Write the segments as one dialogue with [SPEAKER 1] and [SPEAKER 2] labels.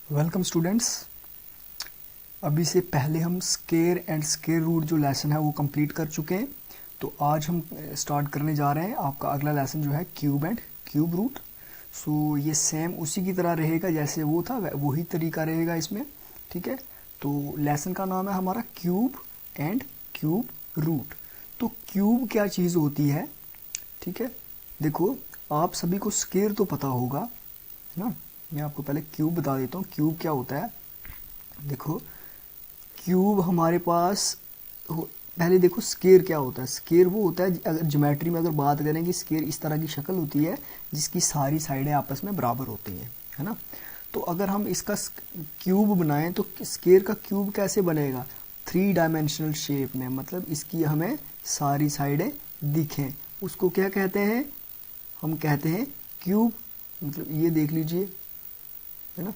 [SPEAKER 1] Welcome students. अभी से पहले हम स्केयर एंड स्केयर रूट जो लेसन है वो कंप्लीट कर चुके हैं। तो आज हम स्टार्ट करने जा रहे हैं आपका अगला लेसन जो है क्यूब एंड क्यूब रूट। सो ये सेम उसी की तरह रहेगा जैसे वो था, वही तरीका रहेगा इसमें। ठीक है, तो लेसन का नाम है हमारा क्यूब एंड क्यूब रूट। तो क्यूब क्या चीज़ होती है? ठीक है, देखो आप सभी को स्केयर तो पता होगा, है ना। मैं आपको पहले क्यूब बता देता हूँ क्यूब क्या होता है। देखो क्यूब हमारे पास पहले देखो स्केयर क्या होता है। स्केयर वो होता है, अगर ज्योमेट्री में अगर बात करें कि स्केयर इस तरह की शक्ल होती है जिसकी सारी साइडें आपस में बराबर होती हैं, है ना। तो अगर हम इसका क्यूब बनाएं तो स्केयर का क्यूब कैसे बनेगा? 3 डायमेंशनल शेप में, मतलब इसकी हमें सारी साइडें दिखें, उसको क्या कहते हैं? हम कहते हैं क्यूब। मतलब ये देख लीजिए, है ना,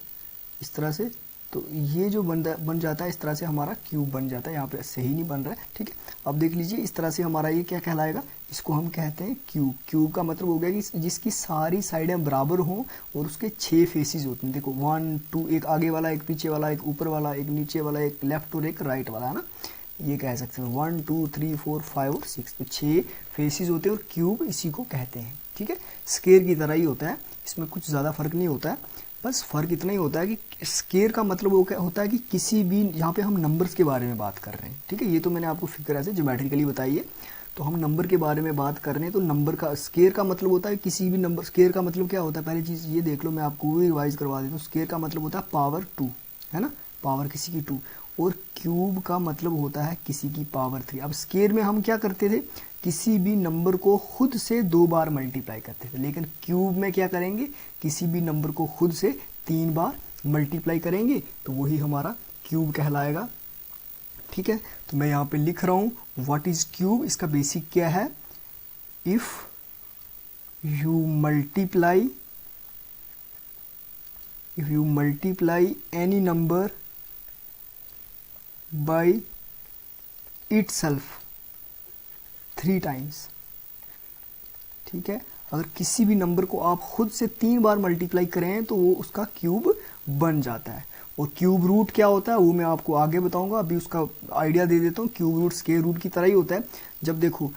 [SPEAKER 1] इस तरह से। तो ये जो बन जाता है इस तरह से हमारा क्यूब बन जाता है। यहाँ पे सही नहीं बन रहा है, ठीक है। अब देख लीजिए इस तरह से हमारा ये क्या कहलाएगा? इसको हम कहते हैं क्यूब। क्यूब का मतलब हो गया कि जिसकी सारी साइडें बराबर हों और उसके 6 फेसेस होते हैं। देखो 1 2, एक आगे वाला, एक पीछे वाला, एक ऊपर वाला, एक नीचे वाला, एक लेफ्ट और एक राइट वाला, है ना। ये कह सकते हैं 1 2 3 4 5 और 6, तो 6 फेसेस होते हैं और क्यूब इसी को कहते हैं। ठीक है, स्केयर की तरह ही होता है, इसमें कुछ ज़्यादा फर्क नहीं होता है। बस फ़र्क इतना ही होता है कि स्केयर का मतलब वो क्या होता है कि किसी भी, यहाँ पे हम नंबर्स के बारे में बात कर रहे हैं। ठीक है, ये तो मैंने आपको फिगर ऐसे ज्योमेट्रिकली बताई है। तो हम नंबर के बारे में बात कर रहे हैं, तो नंबर का स्केयर का मतलब होता है किसी भी नंबर। स्केयर का मतलब क्या होता है? पहली चीज़ ये देख लो, मैं आपको भी रिवाइज करवा देता हूँ। स्केयर का मतलब होता है पावर 2, है ना, पावर किसी की 2। और क्यूब का मतलब होता है किसी की पावर 3। अब स्केयर में हम क्या करते थे? किसी भी नंबर को खुद से 2 बार मल्टीप्लाई करते थे, लेकिन क्यूब में क्या करेंगे? किसी भी नंबर को खुद से 3 बार मल्टीप्लाई करेंगे, तो वही हमारा क्यूब कहलाएगा। ठीक है, तो मैं यहाँ पे लिख रहा हूँ व्हाट इज क्यूब। इसका बेसिक क्या है? If you multiply any number by itself 3 times. ठीक है, अगर किसी भी नंबर को आप खुद से 3 बार मल्टीप्लाई करें तो वो उसका क्यूब बन जाता है। और क्यूब रूट क्या होता है वो मैं आपको आगे बताऊंगा, अभी उसका आइडिया दे देता हूँ। क्यूब रूट स्क्वायर रूट की तरह ही होता है। जब देखो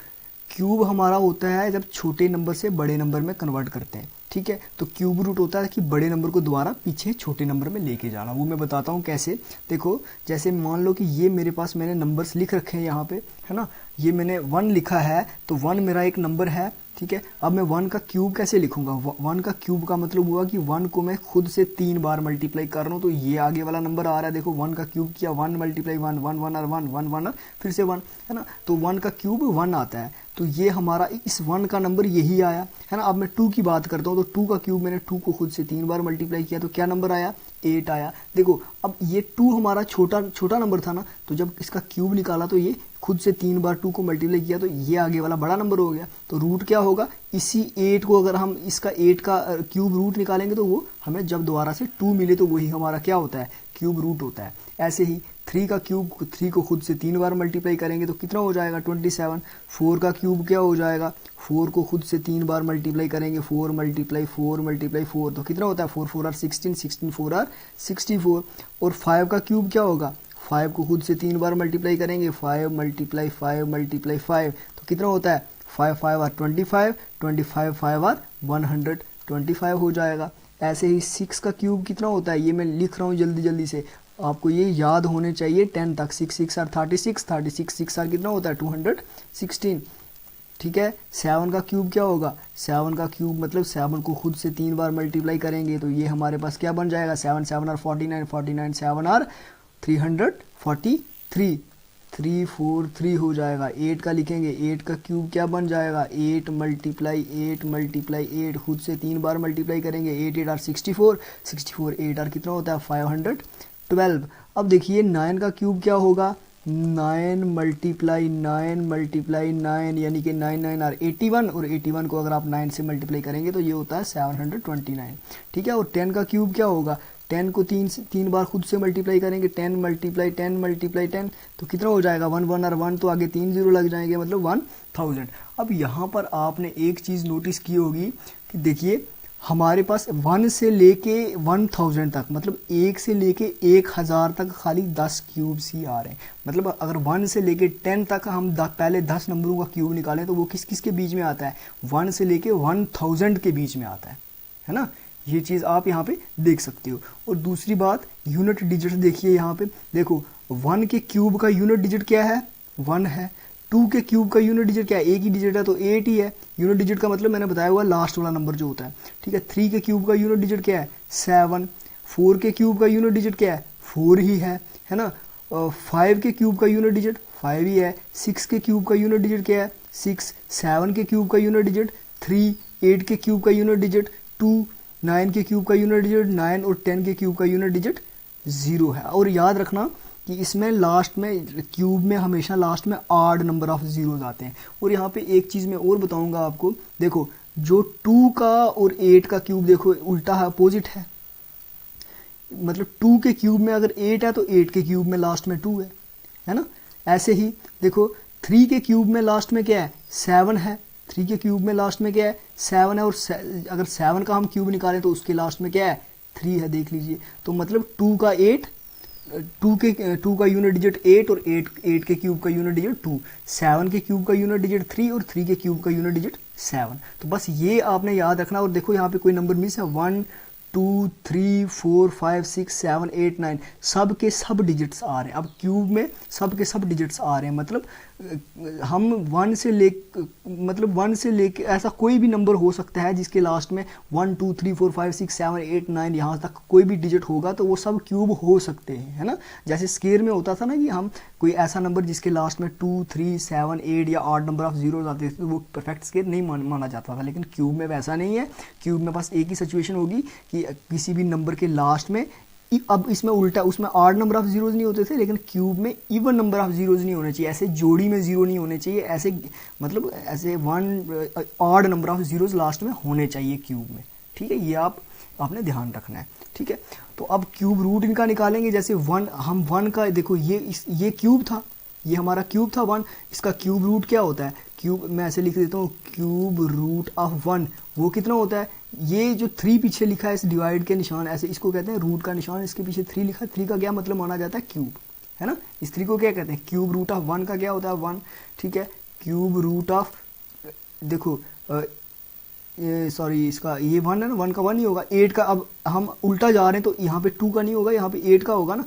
[SPEAKER 1] क्यूब हमारा होता है जब छोटे नंबर से बड़े नंबर में कन्वर्ट करते हैं। ठीक है, तो क्यूब रूट होता है कि बड़े नंबर को दोबारा पीछे छोटे नंबर में लेके जाना। वो मैं बताता हूँ कैसे। देखो जैसे मान लो कि ये मेरे पास मैंने नंबर्स लिख रखे हैं यहाँ पे, है ना। ये मैंने 1 लिखा है, तो 1 मेरा एक नंबर है। ठीक है, अब मैं 1 का क्यूब कैसे लिखूंगा? 1 का क्यूब का मतलब हुआ कि 1 को मैं खुद से 3 बार मल्टीप्लाई कर रहा हूँ, तो ये आगे वाला नंबर आ रहा है। देखो 1 का क्यूब किया, 1 मल्टीप्लाई 1 1 1 और 1 1 1 फिर से 1, है ना। तो 1 का क्यूब 1 आता है, तो ये हमारा इस 1 का नंबर यही आया, है ना। अब मैं 2 की बात करता हूँ, तो 2 का क्यूब मैंने 2 को खुद से 3 बार मल्टीप्लाई किया, तो क्या नंबर आया? 8 आया। देखो अब ये 2 हमारा छोटा नंबर था ना, तो जब इसका क्यूब निकाला तो ये खुद से 3 बार 2 को मल्टीप्लाई किया, तो ये आगे वाला बड़ा नंबर हो गया। तो रूट क्या होगा? इसी 8 को अगर हम इसका 8 का क्यूब रूट निकालेंगे तो वो हमें जब दोबारा से 2 मिले तो वही हमारा क्या होता है? क्यूब रूट होता है। ऐसे ही 3 का क्यूब, 3 को खुद से 3 बार मल्टीप्लाई करेंगे तो कितना हो जाएगा? 27। 4 का क्यूब क्या हो जाएगा? 4 को खुद से 3 बार मल्टीप्लाई करेंगे, 4 मल्टीप्लाई 4 मल्टीप्लाई 4, तो कितना होता है? 4 4 आर 16, 16 4 आर 64। और 5 का क्यूब क्या होगा? 5 को खुद से 3 बार मल्टीप्लाई करेंगे, 5 मल्टीप्लाई 5 मल्टीप्लाई 5, तो कितना होता है? 5 5 आर 25, 25 5 आर 125 हो जाएगा। ऐसे ही 6 का क्यूब कितना होता है? ये मैं लिख रहा हूँ जल्दी जल्दी से, आपको ये याद होने चाहिए 10 तक। 6 6 आर 36, 36 6 आर कितना होता है? 216। ठीक है, 7 का क्यूब क्या होगा? 7 का क्यूब मतलब 7 को खुद से 3 बार मल्टीप्लाई करेंगे, तो ये हमारे पास क्या बन जाएगा? 7 7 आर 49, 49 7 आर 343, 343 हो जाएगा। 8 का लिखेंगे, 8 का क्यूब क्या बन जाएगा? 8 मल्टीप्लाई 8 मल्टीप्लाई 8, खुद से 3 बार मल्टीप्लाई करेंगे, 8 8 आर 64, 64 8 आर कितना होता है? 512। अब देखिए 9 का क्यूब क्या होगा? 9 मल्टीप्लाई 9 मल्टीप्लाई 9, यानी कि 9 9 आर 81, और 81 को अगर आप 9 से मल्टीप्लाई करेंगे तो ये होता है 729। ठीक है, और 10 का क्यूब क्या होगा? 10 को 3 बार खुद से मल्टीप्लाई करेंगे, 10 मल्टीप्लाई 10 मल्टीप्लाई 10, तो कितना हो जाएगा? 1 1 और 1, तो आगे 3 0 लग जाएंगे, मतलब 1000। अब यहाँ पर आपने एक चीज़ नोटिस की होगी कि देखिए हमारे पास 1 से लेके 1000 तक, मतलब 1 से लेके 1000 तक खाली 10 क्यूब्स ही आ रहे हैं। मतलब अगर 1 से लेके 10 तक हम पहले 10 नंबरों का क्यूब निकालें तो वो किस किस के बीच में आता है, 1 से लेके 1000 के बीच में आता है ना। ये चीज़ आप यहाँ पे देख सकते हो। और दूसरी बात, यूनिट डिजिट देखिए यहाँ पे, देखो 1 के क्यूब का यूनिट डिजिट क्या है, 1 है। 2 के क्यूब का यूनिट डिजिट क्या है, एक ही डिजिट है तो 8 ही है। यूनिट डिजिट का मतलब मैंने बताया हुआ लास्ट वाला नंबर जो होता है, ठीक है। 3 के क्यूब का यूनिट डिजिट क्या है, 7। 4 के क्यूब का यूनिट डिजिट क्या है, 4 ही है ना। 5 के क्यूब का यूनिट डिजिट 5 ही है। 6 के क्यूब का यूनिट डिजिट क्या है, 6। 7 के क्यूब का यूनिट डिजिट 3। 8 के क्यूब का यूनिट डिजिट 2। 9 के क्यूब का यूनिट डिजिट 9 और 10 के क्यूब का यूनिट डिजिट 0 है। और याद रखना कि इसमें लास्ट में क्यूब में हमेशा लास्ट में ऑड नंबर ऑफ जीरोज आते हैं। और यहाँ पे एक चीज़ मैं और बताऊंगा आपको, देखो जो 2 का और 8 का क्यूब देखो उल्टा है, अपोजिट है। मतलब 2 के क्यूब में अगर 8 है तो 8 के क्यूब में लास्ट में 2 है ना। ऐसे ही देखो 3 के क्यूब में लास्ट में क्या है, 7 है। 3 के क्यूब में लास्ट में क्या है, 7 है। और अगर 7 का हम क्यूब निकालें तो उसके लास्ट में क्या है, 3 है, देख लीजिए। तो मतलब 2 का यूनिट डिजिट 8 और 8 के क्यूब का यूनिट डिजिट 2। 7 के क्यूब का यूनिट डिजिट 3 और 3 के क्यूब का यूनिट डिजिट 7। तो बस ये आपने याद रखना। और देखो यहाँ पे कोई नंबर मिस है, 1 2 3 4 5 6 7 8 9 सब के सब डिजिट्स आ रहे हैं। अब क्यूब में सब के सब डिजिट्स आ रहे हैं, मतलब हम 1 से लेके ऐसा कोई भी नंबर हो सकता है जिसके लास्ट में 1 2 3 4 5 6 7 8 9 यहाँ तक कोई भी डिजिट होगा तो वो सब क्यूब हो सकते हैं, है ना। जैसे स्केयर में होता था ना कि हम कोई ऐसा नंबर जिसके लास्ट में 2 3 7 8 या ऑड नंबर ऑफ जीरोज आते थे तो वो परफेक्ट स्केयर नहीं माना जाता था। लेकिन क्यूब में वैसा नहीं है। क्यूब में बस एक ही सिचुएशन होगी कि किसी भी नंबर के लास्ट में, अब इसमें उल्टा, उसमें ऑड नंबर ऑफ जीरोज नहीं होते थे लेकिन क्यूब में इवन नंबर ऑफ जीरोज नहीं होने चाहिए। ऐसे जोड़ी में जीरो नहीं होने चाहिए, ऐसे मतलब ऐसे odd number of zeros last में होने चाहिए क्यूब में, ठीक है। ये आपने ध्यान रखना है, ठीक है। तो अब क्यूब रूट इनका निकालेंगे। जैसे 1, हम 1 का देखो ये क्यूब था, ये हमारा क्यूब था 1। इसका क्यूब रूट क्या होता है, क्यूब मैं ऐसे लिख देता हूँ, क्यूब रूट ऑफ 1 वो कितना होता है। ये जो 3 पीछे लिखा है इस डिवाइड के निशान, ऐसे इसको कहते हैं रूट का निशान, इसके पीछे 3 लिखा है। 3 का क्या मतलब माना जाता है, क्यूब, है ना। इस 3 को क्या कहते हैं, क्यूब रूट ऑफ 1 का क्या होता है, 1, ठीक है। क्यूब रूट ऑफ, देखो सॉरी इसका ये 1 है ना, 1 का 1 ही होगा। 8 का, अब हम उल्टा जा रहे हैं तो यहाँ पे 2 का नहीं होगा, यहाँ पे 8 का होगा ना।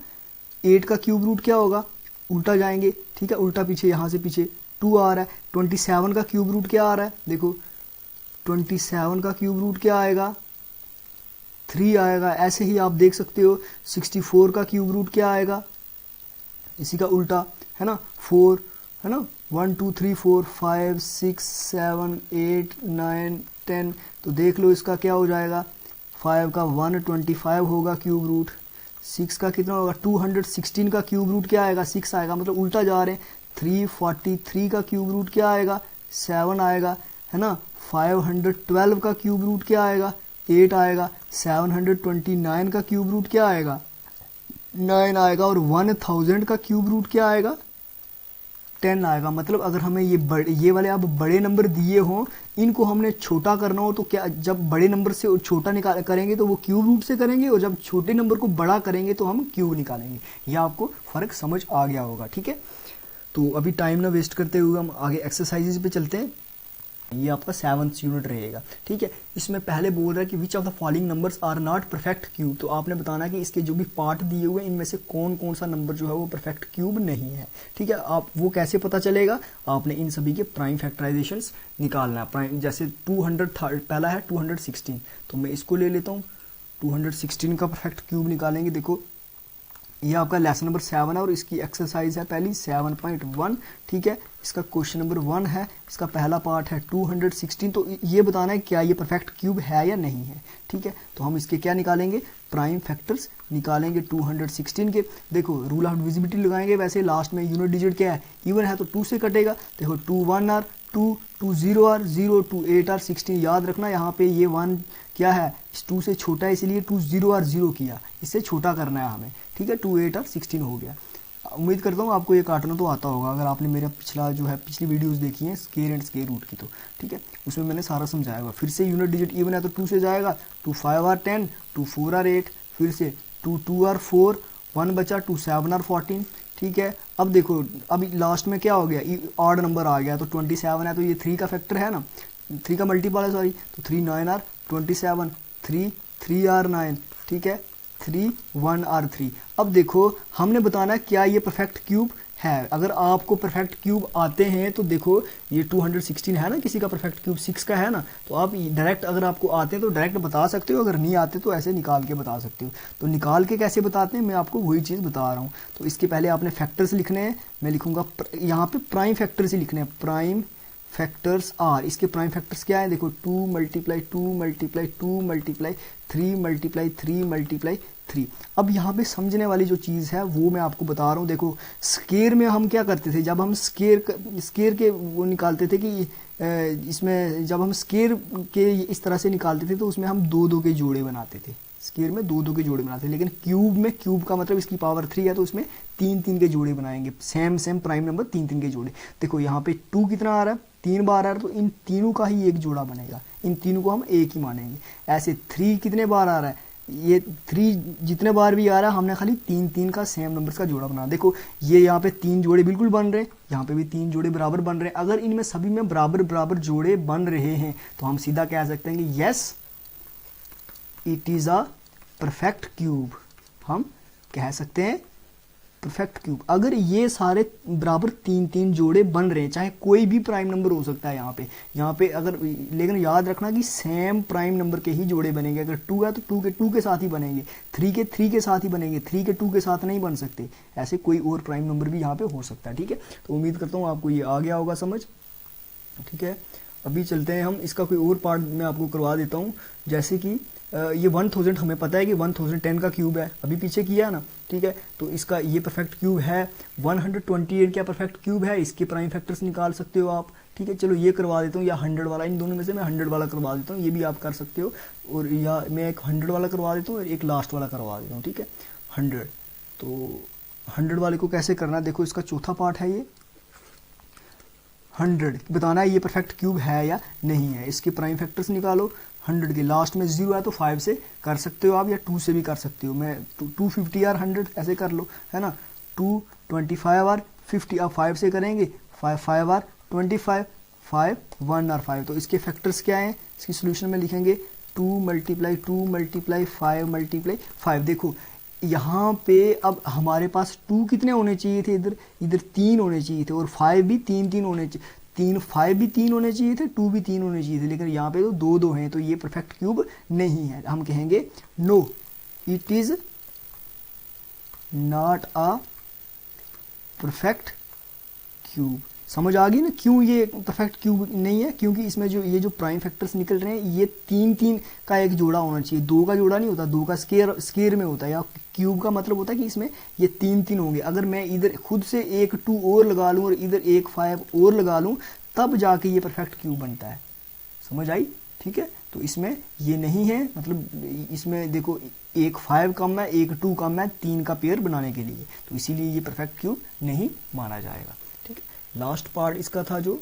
[SPEAKER 1] 8 का क्यूब रूट क्या होगा, उल्टा जाएंगे, ठीक है। उल्टा पीछे, यहाँ से पीछे 2 आ रहा है। 27 का क्यूब रूट क्या आ रहा है, देखो 27 का क्यूब रूट क्या आएगा, 3 आएगा। ऐसे ही आप देख सकते हो 64 का क्यूब रूट क्या आएगा, इसी का उल्टा, है ना, 4, है ना। 1 2 3 4 5 6 7 8 9 10, तो देख लो इसका क्या हो जाएगा। 5 का 125 होगा क्यूब रूट। 6 का कितना होगा, 216 का क्यूब रूट क्या आएगा, 6 आएगा, मतलब उल्टा जा रहे हैं। 343 का क्यूब रूट क्या आएगा, 7 आएगा, है ना। 512 का क्यूब रूट क्या आएगा, 8 आएगा। 729 का क्यूब रूट क्या आएगा, 9 आएगा। और 1000 का क्यूब रूट क्या आएगा, 10 आएगा। मतलब अगर हमें ये वाले अब बड़े नंबर दिए हों, इनको हमने छोटा करना हो तो क्या, जब बड़े नंबर से छोटा निकाल करेंगे तो वो क्यूब रूट से करेंगे, और जब छोटे नंबर को बड़ा करेंगे तो हम क्यूब निकालेंगे। यह आपको फ़र्क समझ आ गया होगा, ठीक है। तो अभी टाइम ना वेस्ट करते हुए हम आगे एक्सरसाइजेज पे चलते हैं। ये आपका 7th यूनिट रहेगा, ठीक है। इसमें पहले बोल रहा है कि which of the following numbers are not perfect cube. तो आपने बताना कि इसके जो भी पार्ट दिए हुए हैं इनमें से कौन कौन सा नंबर जो है वो परफेक्ट क्यूब नहीं है, ठीक है। आप वो कैसे पता चलेगा, आपने इन सभी के प्राइम फैक्टराइजेशंस निकालना है। प्राइम जैसे 200 पहला है 216, तो मैं इसको ले लेता हूँ। 216 का परफेक्ट क्यूब निकालेंगे। देखो ये आपका लेसन नंबर 7 है और इसकी एक्सरसाइज है पहली 7.1, ठीक है। इसका क्वेश्चन नंबर 1 है, इसका पहला पार्ट है 216। तो ये बताना है क्या ये परफेक्ट क्यूब है या नहीं है, ठीक है। तो हम इसके क्या निकालेंगे, प्राइम फैक्टर्स निकालेंगे 216 के। देखो रूल ऑफ डिविजिबिलिटी लगाएंगे। वैसे लास्ट में यूनिट डिजिट क्या है, इवन है तो 2 से कटेगा। देखो 2 1 आर 2 2 0 आर 0 2 8 आर 16। याद रखना यहाँ पे ये 1 क्या है, इस 2 से छोटा है, इसलिए 2 0 आर 0 किया, इससे छोटा करना है हमें, ठीक है। 2 8 आर 16 हो गया। उम्मीद करता हूँ आपको ये काटना तो आता होगा, अगर आपने मेरा पिछली वीडियोस देखी हैं स्केयर एंड स्केयर रूट की, तो ठीक है, उसमें मैंने सारा समझाया हुआ। फिर से यूनिट डिजिट इवन है तो 2 से जाएगा, 2 5 आर 10, 2 4 आर 8, फिर से 2 2 आर 4, 1 बचा, 2 7 आर 14, ठीक है। अब देखो अभी लास्ट में क्या हो गया, ऑड नंबर आ गया, तो 27 है तो ये 3 का फैक्टर है ना, 3 का मल्टीपल है सॉरी, तो 3 9 आर 27, 3 3 आर 9, ठीक है, 3 1 आर 3। अब देखो हमने बताना है क्या ये परफेक्ट क्यूब है। अगर आपको परफेक्ट क्यूब आते हैं तो देखो ये 216 है ना, किसी का परफेक्ट क्यूब 6 का है ना, तो आप डायरेक्ट अगर आपको आते हैं तो डायरेक्ट बता सकते हो, अगर नहीं आते तो ऐसे निकाल के बता सकते हो। तो निकाल के कैसे बताते हैं, मैं आपको वही चीज़ बता रहा हूँ। तो इसके पहले आपने फैक्टर्स लिखने हैं, मैं लिखूंगा यहाँ पे प्राइम फैक्टर्स ही लिखने हैं, प्राइम फैक्टर्स आर। इसके प्राइम फैक्टर्स क्या है, देखो 2 multiply 2 multiply 2 multiply 3 multiply 3 multiply 3। अब यहाँ पे समझने वाली जो चीज़ है वो मैं आपको बता रहा हूँ। देखो स्केयर में हम क्या करते थे, जब हम स्केयर के वो निकालते थे कि इसमें जब हम स्केयर के इस तरह से निकालते थे तो उसमें हम 2 के जोड़े बनाते थे, स्केयर में 2 के जोड़े बनाते थे। लेकिन क्यूब में, क्यूब का मतलब इसकी पावर 3 है तो उसमें 3 के जोड़े बनाएंगे, सेम प्राइम नंबर 3 के जोड़े। देखो यहाँ पे 2 कितना आ रहा है, 3 बार आ रहा है, तो इन तीनों का ही एक जोड़ा बनेगा, इन तीनों को हम एक ही मानेंगे। ऐसे 3 कितने बार आ रहा है, ये 3 जितने बार भी आ रहा है हमने खाली 3 का सेम नंबर्स का जोड़ा बना। देखो ये यहाँ पे 3 जोड़े बिल्कुल बन रहे हैं, यहाँ पे भी 3 जोड़े बराबर बन रहे हैं। अगर इनमें सभी में बराबर बराबर जोड़े बन रहे हैं तो हम सीधा कह सकते हैं कि yes it is a perfect cube. हम कह सकते हैं परफेक्ट क्यूब अगर ये सारे बराबर 3 जोड़े बन रहे हैं, चाहे कोई भी प्राइम नंबर हो सकता है यहाँ पे अगर, लेकिन याद रखना कि सेम प्राइम नंबर के ही जोड़े बनेंगे। अगर 2 है तो 2 के साथ ही बनेंगे, 3 के साथ ही बनेंगे, 3 के 2 के साथ नहीं बन सकते। ऐसे कोई और प्राइम नंबर भी यहाँ पे हो सकता है, ठीक है। तो उम्मीद करता हूँ आपको ये आ गया होगा समझ, ठीक है। अभी चलते हैं हम, इसका कोई और पार्ट मैं आपको करवा देता हूँ। जैसे कि ये 1000 हमें पता है कि 1010 का क्यूब है, अभी पीछे किया ना, ठीक है। तो इसका ये परफेक्ट क्यूब है। 128 क्या परफेक्ट क्यूब है, इसके प्राइम फैक्टर्स निकाल सकते हो आप, ठीक है। चलो ये करवा देता हूँ, या 100 वाला, इन दोनों में से मैं 100 वाला करवा देता हूँ, ये भी आप कर सकते हो। और या मैं एक 100 वाला करवा देता हूँ और एक लास्ट वाला करवा देता हूँ, ठीक है। 100, तो 100 वाले को कैसे करना है, देखो इसका चौथा पार्ट है ये 100, बताना है ये परफेक्ट क्यूब है या नहीं है। इसके प्राइम फैक्टर्स निकालो। 100 के लास्ट में 0 है तो 5 से कर सकते हो आप, या 2 से भी कर सकते हो। मैं 250 आर 100 ऐसे कर लो, है ना। 225 आर 50, अब 5 से करेंगे, 5 आर 25, 5 1 आर 5। तो इसके फैक्टर्स क्या हैं, इसकी सोल्यूशन में लिखेंगे 2 मल्टीप्लाई 2 मल्टीप्लाई 5 मल्टीप्लाई 5। देखो यहाँ पे अब हमारे पास 2 कितने होने चाहिए थे, इधर 3 होने चाहिए थे, और 5 भी 3 होने चाहिए, 5 भी 3 होने चाहिए थे, 2 भी 3 होने चाहिए थे। लेकिन यहाँ पे तो 2 हैं, तो ये परफेक्ट क्यूब नहीं है। हम कहेंगे no it is not a perfect cube. समझ आ गई ना क्यों ये परफेक्ट क्यूब नहीं है, क्योंकि इसमें जो ये जो प्राइम फैक्टर्स निकल रहे हैं ये 3 का एक जोड़ा होना चाहिए, 2 का जोड़ा नहीं होता, 2 का स्केयर में होता है, या क्यूब का मतलब होता है कि इसमें ये 3 होंगे। अगर मैं इधर खुद से एक 2 और लगा लूँ और इधर एक 5 और लगा लूँ तब जाके ये परफेक्ट क्यूब बनता है। समझ आई, ठीक है। तो इसमें ये नहीं है, मतलब इसमें देखो एक 5 कम है, एक 2 कम है 3 का पेयर बनाने के लिए, तो इसीलिए ये परफेक्ट क्यूब नहीं माना जाएगा, ठीक है। लास्ट पार्ट इसका था जो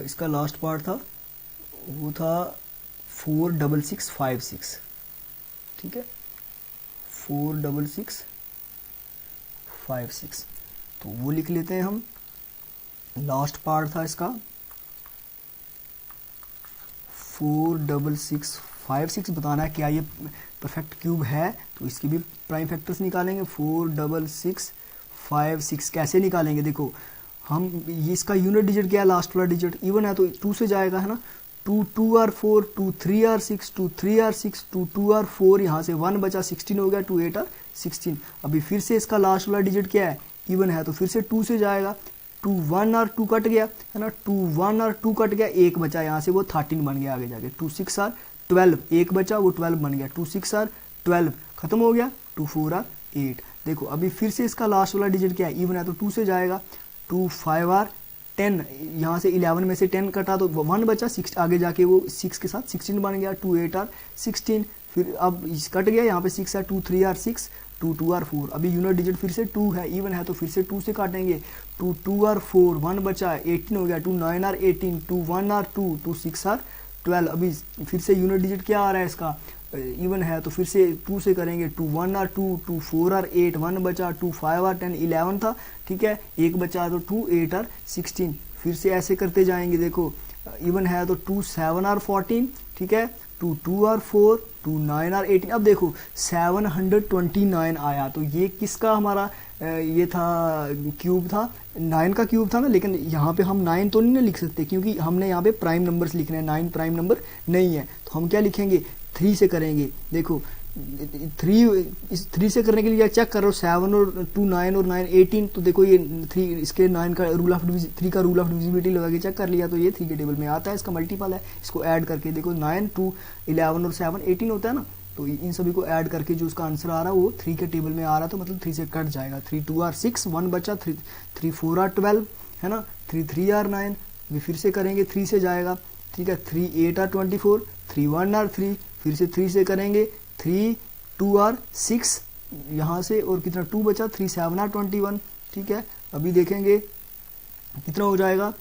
[SPEAKER 1] इसका लास्ट पार्ट था वो था 46656, ठीक है, 46656, तो वो लिख लेते हैं हम। लास्ट पार्ट था इसका 46656, बताना है क्या ये परफेक्ट क्यूब है, तो इसके भी प्राइम फैक्टर्स निकालेंगे। 46656 कैसे निकालेंगे, देखो हम ये इसका यूनिट डिजिट क्या है, लास्ट वाला डिजिट इवन है तो 2 से जाएगा, है ना। 2 2 आर 4, 2 3 आर 6, 2 3 आर 6, 2 2 आर 4, यहाँ से 1 बचा 16 हो गया, 2 8 आर 16। अभी फिर से इसका लास्ट वाला डिजिट क्या है, इवन है तो फिर से 2 से जाएगा, 2 1 और 2 कट गया, है ना, 2 1 और 2 कट गया, एक बचा यहाँ से वो 13 बन गया आगे जाके, 2 6 आर 12, एक बचा वो 12 बन गया, 2 6 आर 12 खत्म हो गया, 2 4 आर 8। देखो अभी फिर से इसका लास्ट वाला डिजिट क्या है, इवन है तो 2 से जाएगा, 2 5 आर 10, यहाँ से 11 में से 10 कटा तो 1 बचा, 6 आगे जाके वो 6 के साथ 16 बन गया, 2 8 आर 16। फिर अब कट गया यहाँ पे 6 है, 2 3 आर 6, 2 2 आर 4। अभी यूनिट डिजिट फिर से 2 है, इवन है तो फिर से 2 से काटेंगे। 2 2 आर 4, 1 बचा, 18 हो गया। 2 9 आर 18, 2 1 आर 2, 2 6 आर 12। अभी फिर से यूनिट डिजिट क्या आ रहा है इसका, इवन है तो फिर से 2 से करेंगे। 2 1 आर 2, 2 4 आर 8, 1 बचा। 2 5 आर 10, 11 था, ठीक है, 1 बचा तो 2 8 आर 16। फिर से ऐसे करते जाएंगे। देखो इवन है तो 2 7 आर 14, ठीक है, 2 2 आर 4, 2 9 आर 18। अब देखो 729 आया, तो ये किसका हमारा ये था, क्यूब था, 9 का क्यूब था ना। लेकिन यहाँ पे हम 9 तो नहीं ना लिख सकते क्योंकि हमने यहाँ पे प्राइम नंबर्स लिखने हैं, 9 प्राइम नंबर नहीं है। तो हम क्या लिखेंगे, 3 से करेंगे। देखो 3 से करने के लिए चेक करो, 7 और 2 9 और 9 18। तो देखो ये 3 इसके 9 का रूल ऑफ 3 का रूल ऑफ डिविजिबिलिटी लगा के चेक कर लिया तो ये 3 के टेबल में आता है, इसका मल्टीपल है। इसको ऐड करके देखो 9 2 11 और 7 18 होता है ना, तो इन सभी को ऐड करके जो उसका आंसर आ रहा है वो 3 के टेबल में आ रहा है, तो मतलब 3 से कट जाएगा। 3 2 आर 6, 1 बचा। 3 4 आर 12 है ना, 3 3 आर 9। अभी फिर से करेंगे, 3 से जाएगा, ठीक है। 3 8 आर 24, 3 1 आर 3, फिर से 3 से करेंगे। 3 2 आर 6 यहाँ से, और कितना 2 बचा। 3 7 आर 21, ठीक है। अभी देखेंगे कितना हो जाएगा,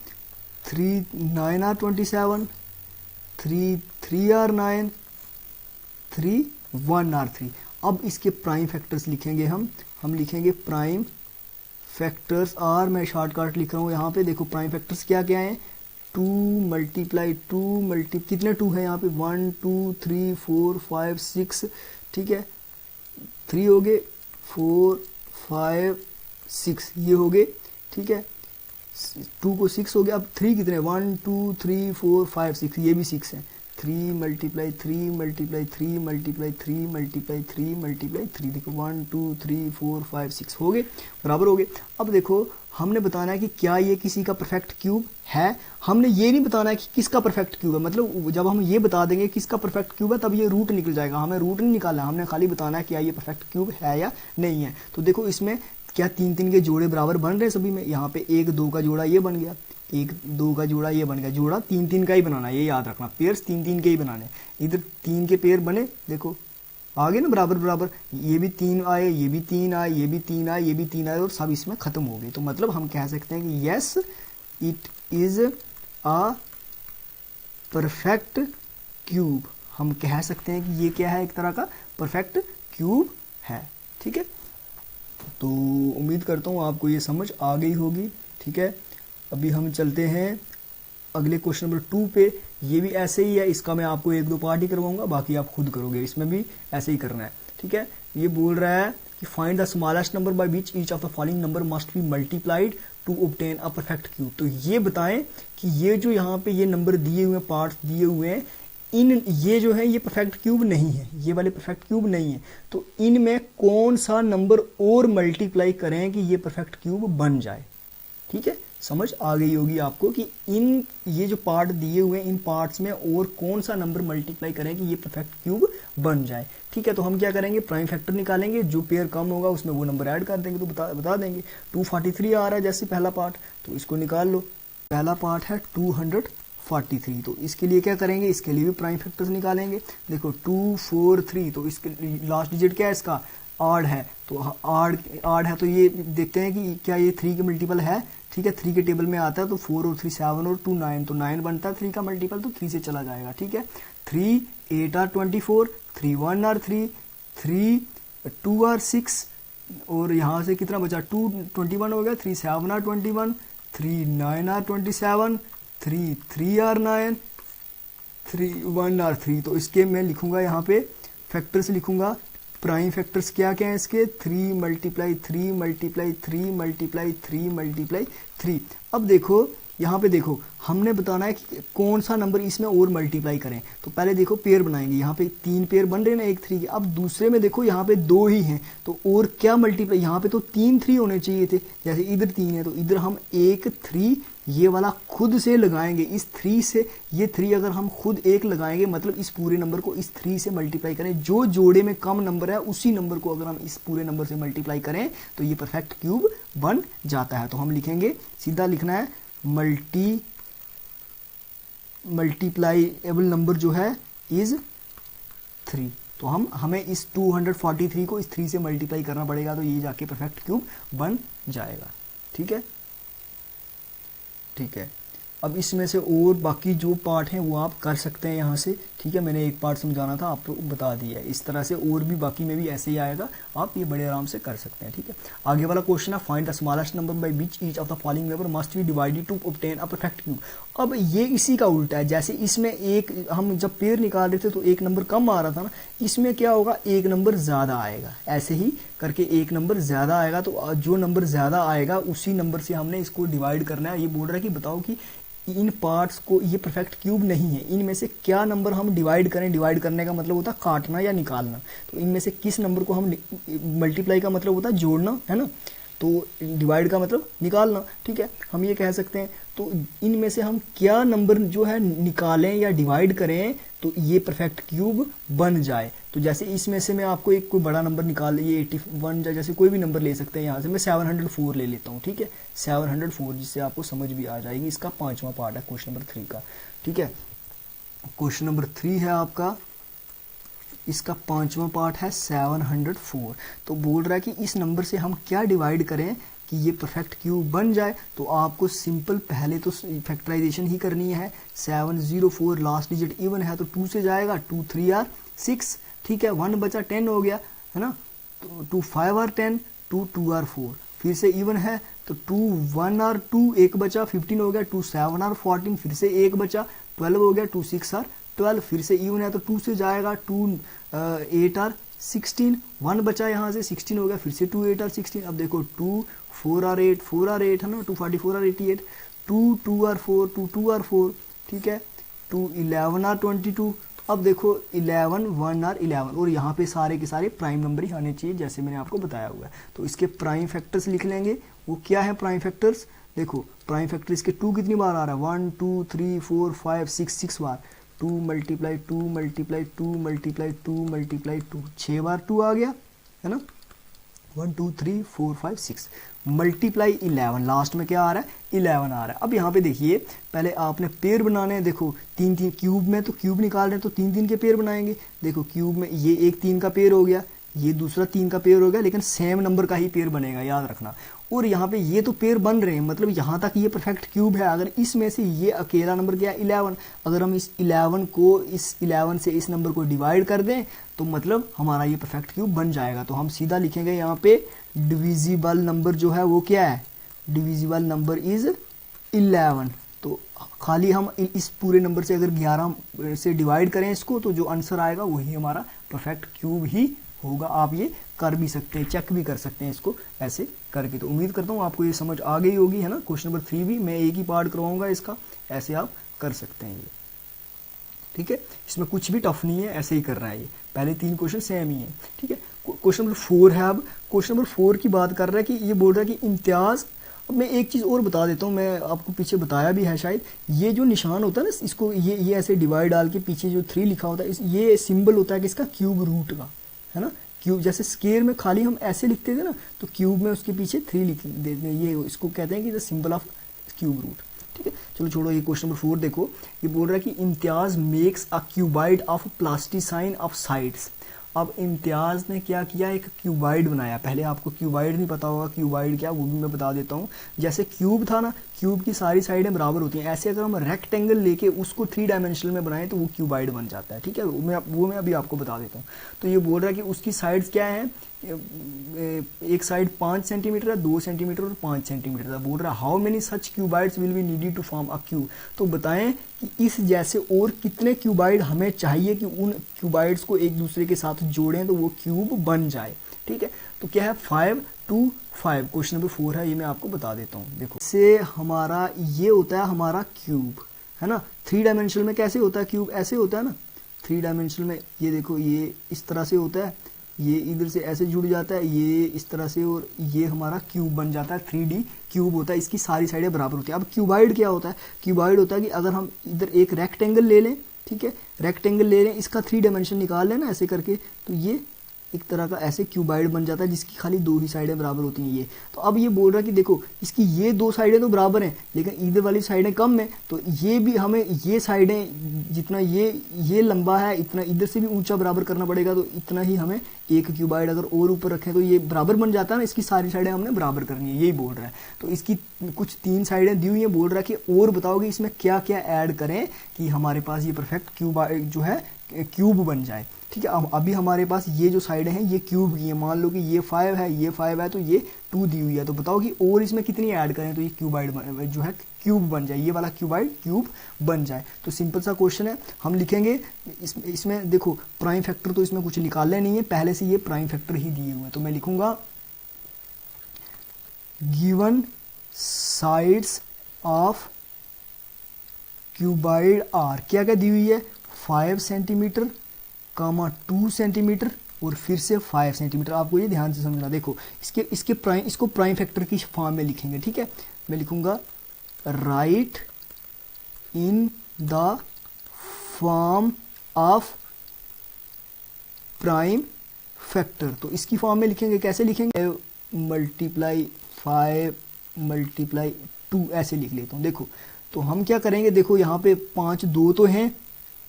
[SPEAKER 1] 3 9 आर 27, 3 3 आर 9, 3 1 आर 3। अब इसके प्राइम फैक्टर्स लिखेंगे हम लिखेंगे प्राइम फैक्टर्स आर, मैं शॉर्टकट लिख रहा हूँ यहाँ पे। देखो प्राइम फैक्टर्स क्या क्या हैं, 2 मल्टीप्लाई 2 मल्टी, कितने 2 है यहाँ पे, 1 2 3 4 5 6, ठीक है। 3 हो गए, 4 5 6 ये हो गए, ठीक है। 2 को 6 हो गया। अब 3 कितने, 1 2 3 4 5 6, ये भी 6 है। 3 multiply 3 multiply 3 multiply 3 multiply 3 multiply 3, देखो 1 2 3 4 5 6 हो गए, बराबर हो गए। अब देखो हमने बताना है कि क्या ये किसी का परफेक्ट क्यूब है। हमने ये नहीं बताना है कि किसका परफेक्ट क्यूब है, मतलब जब हम ये बता देंगे किसका परफेक्ट क्यूब है तब ये रूट निकल जाएगा। हमें रूट नहीं निकालना, हमने खाली बताना है कि क्या ये परफेक्ट क्यूब है या नहीं है। तो देखो इसमें क्या 3 3 के जोड़े बराबर बन रहे हैं सभी में। यहाँ पे 1 2 का जोड़ा ये बन गया, 1 2 का जोड़ा ये बन गया। जोड़ा 3 3 का ही बनाना है, ये याद रखना, पेयर्स 3 3 के ही बनाने। इधर 3 के पेयर बने, देखो आ गए ना बराबर बराबर। ये भी 3 आए, ये भी 3 आए, ये भी 3 आए, ये भी 3 आए, और सब इसमें खत्म हो गए। तो मतलब हम कह सकते हैं कि yes it is a perfect cube. हम कह सकते हैं कि ये क्या है, एक तरह का परफेक्ट क्यूब है, ठीक है। तो उम्मीद करता हूँ आपको ये समझ आ गई होगी, ठीक है। अभी हम चलते हैं अगले क्वेश्चन नंबर 2 पे। ये भी ऐसे ही है, इसका मैं आपको 1-2 पार्ट ही करवाऊंगा, बाकी आप खुद करोगे। इसमें भी ऐसे ही करना है, ठीक है। ये बोल रहा है कि find the smallest number by which each of the following number must be multiplied to obtain a perfect cube. तो ये बताएं कि ये जो यहाँ पे ये नंबर दिए हुए हैं, पार्ट्स दिए हुए हैं, इन ये जो है ये परफेक्ट क्यूब नहीं है, ये वाले परफेक्ट क्यूब नहीं है। तो इनमें कौन सा नंबर और मल्टीप्लाई करें कि ये परफेक्ट क्यूब बन जाए, ठीक है। समझ आ गई होगी आपको कि इन ये जो पार्ट दिए हुए हैं, इन पार्ट्स में और कौन सा नंबर मल्टीप्लाई करें कि ये परफेक्ट क्यूब बन जाए, ठीक है। तो हम क्या करेंगे, प्राइम फैक्टर निकालेंगे, जो पेयर कम होगा उसमें वो नंबर ऐड कर देंगे, तो बता देंगे। 243 आ रहा है जैसे पहला पार्ट, तो इसको निकाल लो। पहला पार्ट है 243, तो इसके लिए क्या करेंगे, इसके लिए भी प्राइम फैक्टर्स निकालेंगे। देखो 243, तो इसके लास्ट डिजिट क्या है, इसका आड है, तो आड है, तो ये देखते हैं कि क्या ये 3 के मल्टीपल है, ठीक है। 3 के टेबल में आता है, तो 4 और 3 7 और 2 9, तो 9 बनता है 3 का मल्टीपल, तो 3 से चला जाएगा, ठीक है। 3 8 आर 24, 3 1 आर 3, 3 2 आर 6, और यहाँ से कितना बचा, 2 21 हो गया। 3 7 आर 21, 3 9 आर 27, 3 3 आर 9, 3 1 आर 3। तो इसके मैं लिखूंगा यहाँ पे फैक्टर्स लिखूंगा, प्राइम फैक्टर्स क्या क्या है इसके, 3 मल्टीप्लाई 3 मल्टीप्लाई 3 मल्टीप्लाई 3 मल्टीप्लाई 3। अब देखो यहाँ पे देखो हमने बताना है कि कौन सा नंबर इसमें और मल्टीप्लाई करें। तो पहले देखो पेयर बनाएंगे, यहाँ पे 3 पेयर बन रहे हैं ना, 1 3 के। अब दूसरे में देखो यहाँ पे 2 ही हैं, तो और क्या मल्टीप्लाई, यहाँ पे तो 3 3 होने चाहिए थे, जैसे इधर 3 है तो इधर हम 1 3 ये वाला खुद से लगाएंगे। इस 3 से ये 3 अगर हम खुद 1 लगाएंगे, मतलब इस पूरे नंबर को इस 3 से मल्टीप्लाई करें। जो जोड़े में कम नंबर है उसी नंबर को अगर हम इस पूरे नंबर से मल्टीप्लाई करें तो ये परफेक्ट क्यूब बन जाता है। तो हम लिखेंगे, सीधा लिखना है, मल्टीप्लाईएबल नंबर जो है इज 3, तो हमें इस 243 को इस 3 से मल्टीप्लाई करना पड़ेगा, तो ये जाके परफेक्ट क्यूब बन जाएगा। ठीक है, ठीक है। अब इसमें से और बाकी जो पार्ट हैं वो आप कर सकते हैं यहाँ से। ठीक है, मैंने एक पार्ट समझाना था, आपको बता दिया है। इस तरह से और भी बाकी में भी ऐसे ही आएगा, आप ये बड़े आराम से कर सकते हैं। ठीक है, आगे वाला क्वेश्चन है find the smallest number by which each of the following number must be divided to obtain a perfect cube. अब ये इसी का उल्टा है, जैसे इसमें एक हम जब पेयर निकाल रहे थे तो एक नंबर कम आ रहा था ना, इसमें क्या होगा, एक नंबर ज़्यादा आएगा। ऐसे ही करके एक नंबर ज़्यादा आएगा, तो जो नंबर ज़्यादा आएगा उसी नंबर से हमने इसको डिवाइड करना है। ये बोल रहा है कि बताओ कि इन पार्ट्स को, ये परफेक्ट क्यूब नहीं है, इनमें से क्या नंबर हम डिवाइड करें। डिवाइड करने का मतलब होता है काटना या निकालना, तो इनमें से किस नंबर को हम, मल्टीप्लाई का मतलब होता है जोड़ना, है ना, तो डिवाइड का मतलब निकालना। ठीक है, हम ये कह सकते हैं, तो इनमें से हम क्या नंबर जो है निकालें या डिवाइड करें तो ये परफेक्ट क्यूब बन जाए। तो जैसे इसमें से मैं आपको एक कोई बड़ा नंबर निकाल, ये 81 जैसे कोई भी नंबर ले सकते हैं। यहाँ से मैं 704 ले लेता हूँ। ठीक है, 704, जिससे आपको समझ भी आ जाएगी। इसका 5वां पार्ट है क्वेश्चन नंबर 3 का। ठीक है, क्वेश्चन नंबर 3 है आपका, इसका 5वां पार्ट है 704। तो बोल रहा है कि इस नंबर से हम क्या डिवाइड करें कि ये परफेक्ट क्यूब बन जाए। तो आपको सिंपल पहले तो फैक्टराइजेशन ही करनी है। 704 लास्ट डिजिट इवन है तो 2 से जाएगा, 2 3 आर 6। ठीक है, 1 बचा 10 हो गया, है ना, तो 2 5 आर 10, 2 2 आर 4, फिर से इवन है तो 2 1 आर 2, एक बचा 15 हो गया, 2 7 आर 14, फिर से एक बचा 12 हो गया, 2 6 आर 12, फिर से इवन है तो 2 से जाएगा, 2 8 आर 16, 1 बचा यहाँ से 16 हो गया, फिर से 2 8 आर 16। अब देखो 2 4 आर 8, 4 आर 8, है ना, 2 44 आर 88, 2 2 आर 4, 2 2 आर 4। ठीक है, 2 11 आर 22। अब देखो 11 1 आर 11, और यहाँ पे सारे के सारे प्राइम नंबर ही आने चाहिए, जैसे मैंने आपको बताया हुआ है। तो इसके प्राइम फैक्टर्स लिख लेंगे। वो क्या है प्राइम फैक्टर्स, देखो प्राइम फैक्टर इसके 2 कितनी बार आ रहा है, 1 2 3 4 5 6 बार। 2 मल्टीप्लाई 2 मल्टीप्लाई 2 मल्टीप्लाई 2 मल्टीप्लाई 2, 6 बार 2 आ गया, है ना, 1 2 3 4 5 6 मल्टीप्लाई 11, लास्ट में क्या आ रहा है, 11 आ रहा है। अब यहाँ पे देखिए, पहले आपने पेयर बनाने हैं। देखो 3 3 क्यूब में तो क्यूब निकाल रहे हैं तो 3 3 के पेयर बनाएंगे। देखो क्यूब में ये एक 3 का पेयर हो गया, ये दूसरा 3 का पेयर हो गया, लेकिन सेम नंबर का ही पेयर बनेगा, याद रखना। और यहाँ पे ये तो पेयर बन रहे हैं, मतलब यहाँ तक ये परफेक्ट क्यूब है। अगर इसमें से ये अकेला नंबर क्या है, 11, अगर हम इस 11 को, इस 11 से इस नंबर को डिवाइड कर दें तो मतलब हमारा ये परफेक्ट क्यूब बन जाएगा। तो हम सीधा लिखेंगे यहाँ पे डिविजिबल नंबर जो है वो क्या है, डिविजिबल नंबर इज 11। तो खाली हम इस पूरे नंबर से अगर 11 से डिवाइड करें इसको, तो जो आंसर आएगा वही हमारा परफेक्ट क्यूब ही होगा। आप ये कर भी सकते हैं, चेक भी कर सकते हैं इसको ऐसे करके। तो उम्मीद करता हूँ आपको ये समझ आ गई होगी, है ना। क्वेश्चन नंबर 3 भी मैं एक ही पार्ट करवाऊंगा इसका, ऐसे आप कर सकते हैं ये। ठीक है, इसमें कुछ भी टफ नहीं है, ऐसे ही कर रहा है ये। पहले 3 क्वेश्चन सेम ही है। ठीक है, क्वेश्चन नंबर 4 है। अब क्वेश्चन नंबर 4 की बात कर रहा है कि ये बोल रहा है कि इम्तियाज। अब मैं एक चीज़ और बता देता हूँ, मैं आपको पीछे बताया भी है शायद, ये जो निशान होता है ना, इसको ये ऐसे डिवाइड डाल के पीछे जो 3 लिखा होता है, ये सिंबल होता है कि इसका क्यूब रूट का, है ना। क्यूब जैसे स्क्वायर में खाली हम ऐसे लिखते थे ना, तो क्यूब में उसके पीछे 3 लिख देते हैं, ये इसको कहते हैं कि the symbol of cube root. ठीक है, चलो छोड़ो, ये क्वेश्चन नंबर 4 देखो। ये बोल रहा है कि Imtiaz makes a cuboid of plasticine of sides. अब इम्तियाज ने क्या किया, एक क्यूबाइड बनाया। पहले आपको क्यूबाइड नहीं पता होगा, क्यूबाइड क्या, वो भी मैं बता देता हूँ। जैसे क्यूब था ना, क्यूब की सारी साइडें बराबर होती हैं, ऐसे अगर हम रेक्टेंगल लेके उसको 3 डायमेंशनल में बनाएं तो वो क्यूबाइड बन जाता है। ठीक है, वो मैं अभी आपको बता देता हूँ। तो ये बोल रहा है कि उसकी साइड्स क्या है, एक साइड 5 सेंटीमीटर है, 2 सेंटीमीटर और 5 सेंटीमीटर है। बोल रहा है how many such cuboids will be needed to form a cube. तो बताएं कि इस जैसे और कितने क्यूबाइड हमें चाहिए कि उन क्यूबाइड्स को एक दूसरे के साथ जोड़ें तो वो क्यूब बन जाए। ठीक है, तो क्या है, 5 2 5। क्वेश्चन नंबर 4 है, ये मैं आपको बता देता हूँ। देखो से हमारा ये होता है हमारा क्यूब, है ना। 3 डायमेंशनल में कैसे होता है क्यूब, ऐसे होता है ना। 3 डायमेंशनल में ये देखो, ये इस तरह से होता है, ये इधर से ऐसे जुड़ जाता है, ये इस तरह से, और ये हमारा क्यूब बन जाता है। 3D क्यूब होता है, इसकी सारी साइडें बराबर होती है। अब क्यूबाइड क्या होता है, क्यूबाइड होता है कि अगर हम इधर एक रेक्टेंगल ले लें, ठीक है, रेक्टेंगल ले लें, इसका 3 डायमेंशन निकाल लें ना ऐसे करके, तो ये एक तरह का ऐसे क्यूबाइड बन जाता है जिसकी खाली दो ही साइडें बराबर होती हैं ये। तो अब ये बोल रहा है कि देखो इसकी ये दो साइडें तो बराबर हैं लेकिन इधर वाली साइडें कम है, तो ये भी हमें ये साइडें जितना ये लंबा है इतना इधर से भी ऊंचा बराबर करना पड़ेगा। तो इतना ही हमें एक क्यूबाइड अगर और ऊपर रखें तो ये बराबर बन जाता है ना, इसकी सारी साइडें हमने बराबर करनी है, यही बोल रहा है। तो इसकी कुछ 3 साइडें दी हुई है, बोल रहा है कि और बताओ कि इसमें क्या क्या ऐड करें कि हमारे पास ये परफेक्ट क्यूबाइड जो है क्यूब बन जाए। ठीक है, अभी हमारे पास ये जो साइडें हैं ये क्यूब की है, मान लो कि ये 5 है, ये 5 है, तो ये 2 दी हुई है। तो बताओ कि और इसमें कितनी ऐड करें तो ये क्यूबाइड जो है क्यूब बन जाए, ये वाला क्यूबाइड क्यूब बन जाए। तो सिंपल सा क्वेश्चन है, हम लिखेंगे इसमें देखो प्राइम फैक्टर तो इसमें कुछ निकालना नहीं है, पहले से ये प्राइम फैक्टर ही दिए हुए हैं। तो मैं लिखूंगा given sides of cuboid are, क्या क्या दी हुई है, 5 सेंटीमीटर, 2 सेंटीमीटर और फिर से 5 सेंटीमीटर। आपको ये ध्यान से समझना। देखो इसको प्राइम फैक्टर की फॉर्म में लिखेंगे। ठीक है, मैं लिखूंगा right in the form of prime factor. तो इसकी फॉर्म में लिखेंगे, कैसे लिखेंगे, मल्टीप्लाई 5 मल्टीप्लाई 2 ऐसे लिख लेता हूँ। देखो तो हम क्या करेंगे, देखो यहाँ पे 5 2 तो हैं,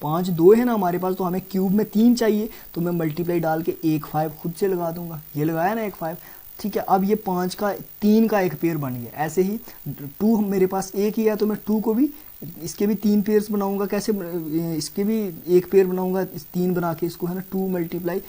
[SPEAKER 1] 5 2 है ना हमारे पास, तो हमें क्यूब में 3 चाहिए, तो मैं मल्टीप्लाई डाल के 1 5 खुद से लगा दूंगा, ये लगाया ना 1 5। ठीक है, अब ये 5 का 3 का एक पेयर बन गया। ऐसे ही 2 मेरे पास एक ही है, तो मैं 2 को भी इसके भी 3 पेयर्स बनाऊंगा। कैसे, इसके भी एक पेयर बनाऊंगा 3 बना के इसको, है ना, 2 मल्टीप्लाई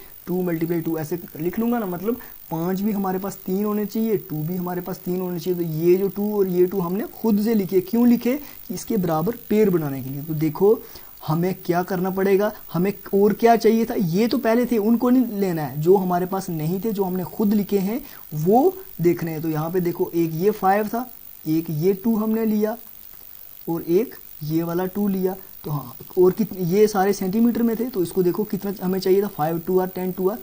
[SPEAKER 1] 2 ऐसे लिख लूंगा ना। मतलब 5 भी हमारे पास 3 होने चाहिए, 2 भी हमारे पास 3 होने चाहिए। तो ये जो 2 और ये 2 हमने खुद से लिखे, क्यों लिखे, कि इसके बराबर पेयर बनाने के लिए। तो देखो हमें क्या करना पड़ेगा, हमें और क्या चाहिए था, ये तो पहले थे उनको नहीं लेना है, जो हमारे पास नहीं थे जो हमने खुद लिखे हैं वो देखने हैं। तो यहाँ पे देखो एक ये 5 था, एक ये 2 हमने लिया और एक ये वाला 2 लिया। तो हाँ, और कितने, ये सारे सेंटीमीटर में थे, तो इसको देखो कितना हमें चाहिए था, 5 2 10 2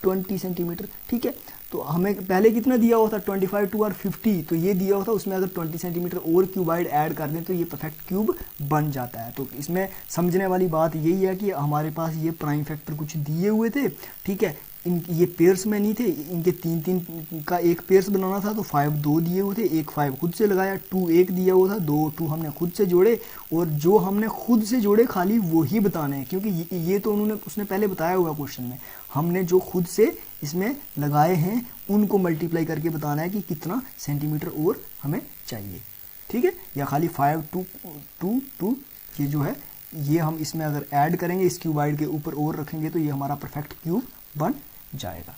[SPEAKER 1] 20 सेंटीमीटर। ठीक है, तो हमें पहले कितना दिया हुआ था, 25 2 50, तो ये दिया हुआ था, उसमें अगर 20 सेंटीमीटर और क्यूबाइड ऐड कर दें तो ये परफेक्ट क्यूब बन जाता है। तो इसमें समझने वाली बात यही है कि हमारे पास ये प्राइम फैक्टर कुछ दिए हुए थे। ठीक है, ये पेयर्स में नहीं थे, इनके 3 का एक पेयर्स बनाना था, तो 5 2 दिए हुए थे, एक 5 खुद से लगाया, 2 एक दिया हुआ था, 2 हमने खुद से जोड़े, और जो हमने खुद से जोड़े खाली वो ही बताने हैं, क्योंकि ये तो उसने पहले बताया हुआ क्वेश्चन में। हमने जो खुद से इसमें लगाए हैं उनको मल्टीप्लाई करके बताना है कि कितना सेंटीमीटर और हमें चाहिए। ठीक है, या खाली 5 2 ये जो है ये हम इसमें अगर ऐड करेंगे, इस क्यूबाइड के ऊपर और रखेंगे तो ये हमारा परफेक्ट क्यूब बन जाएगा।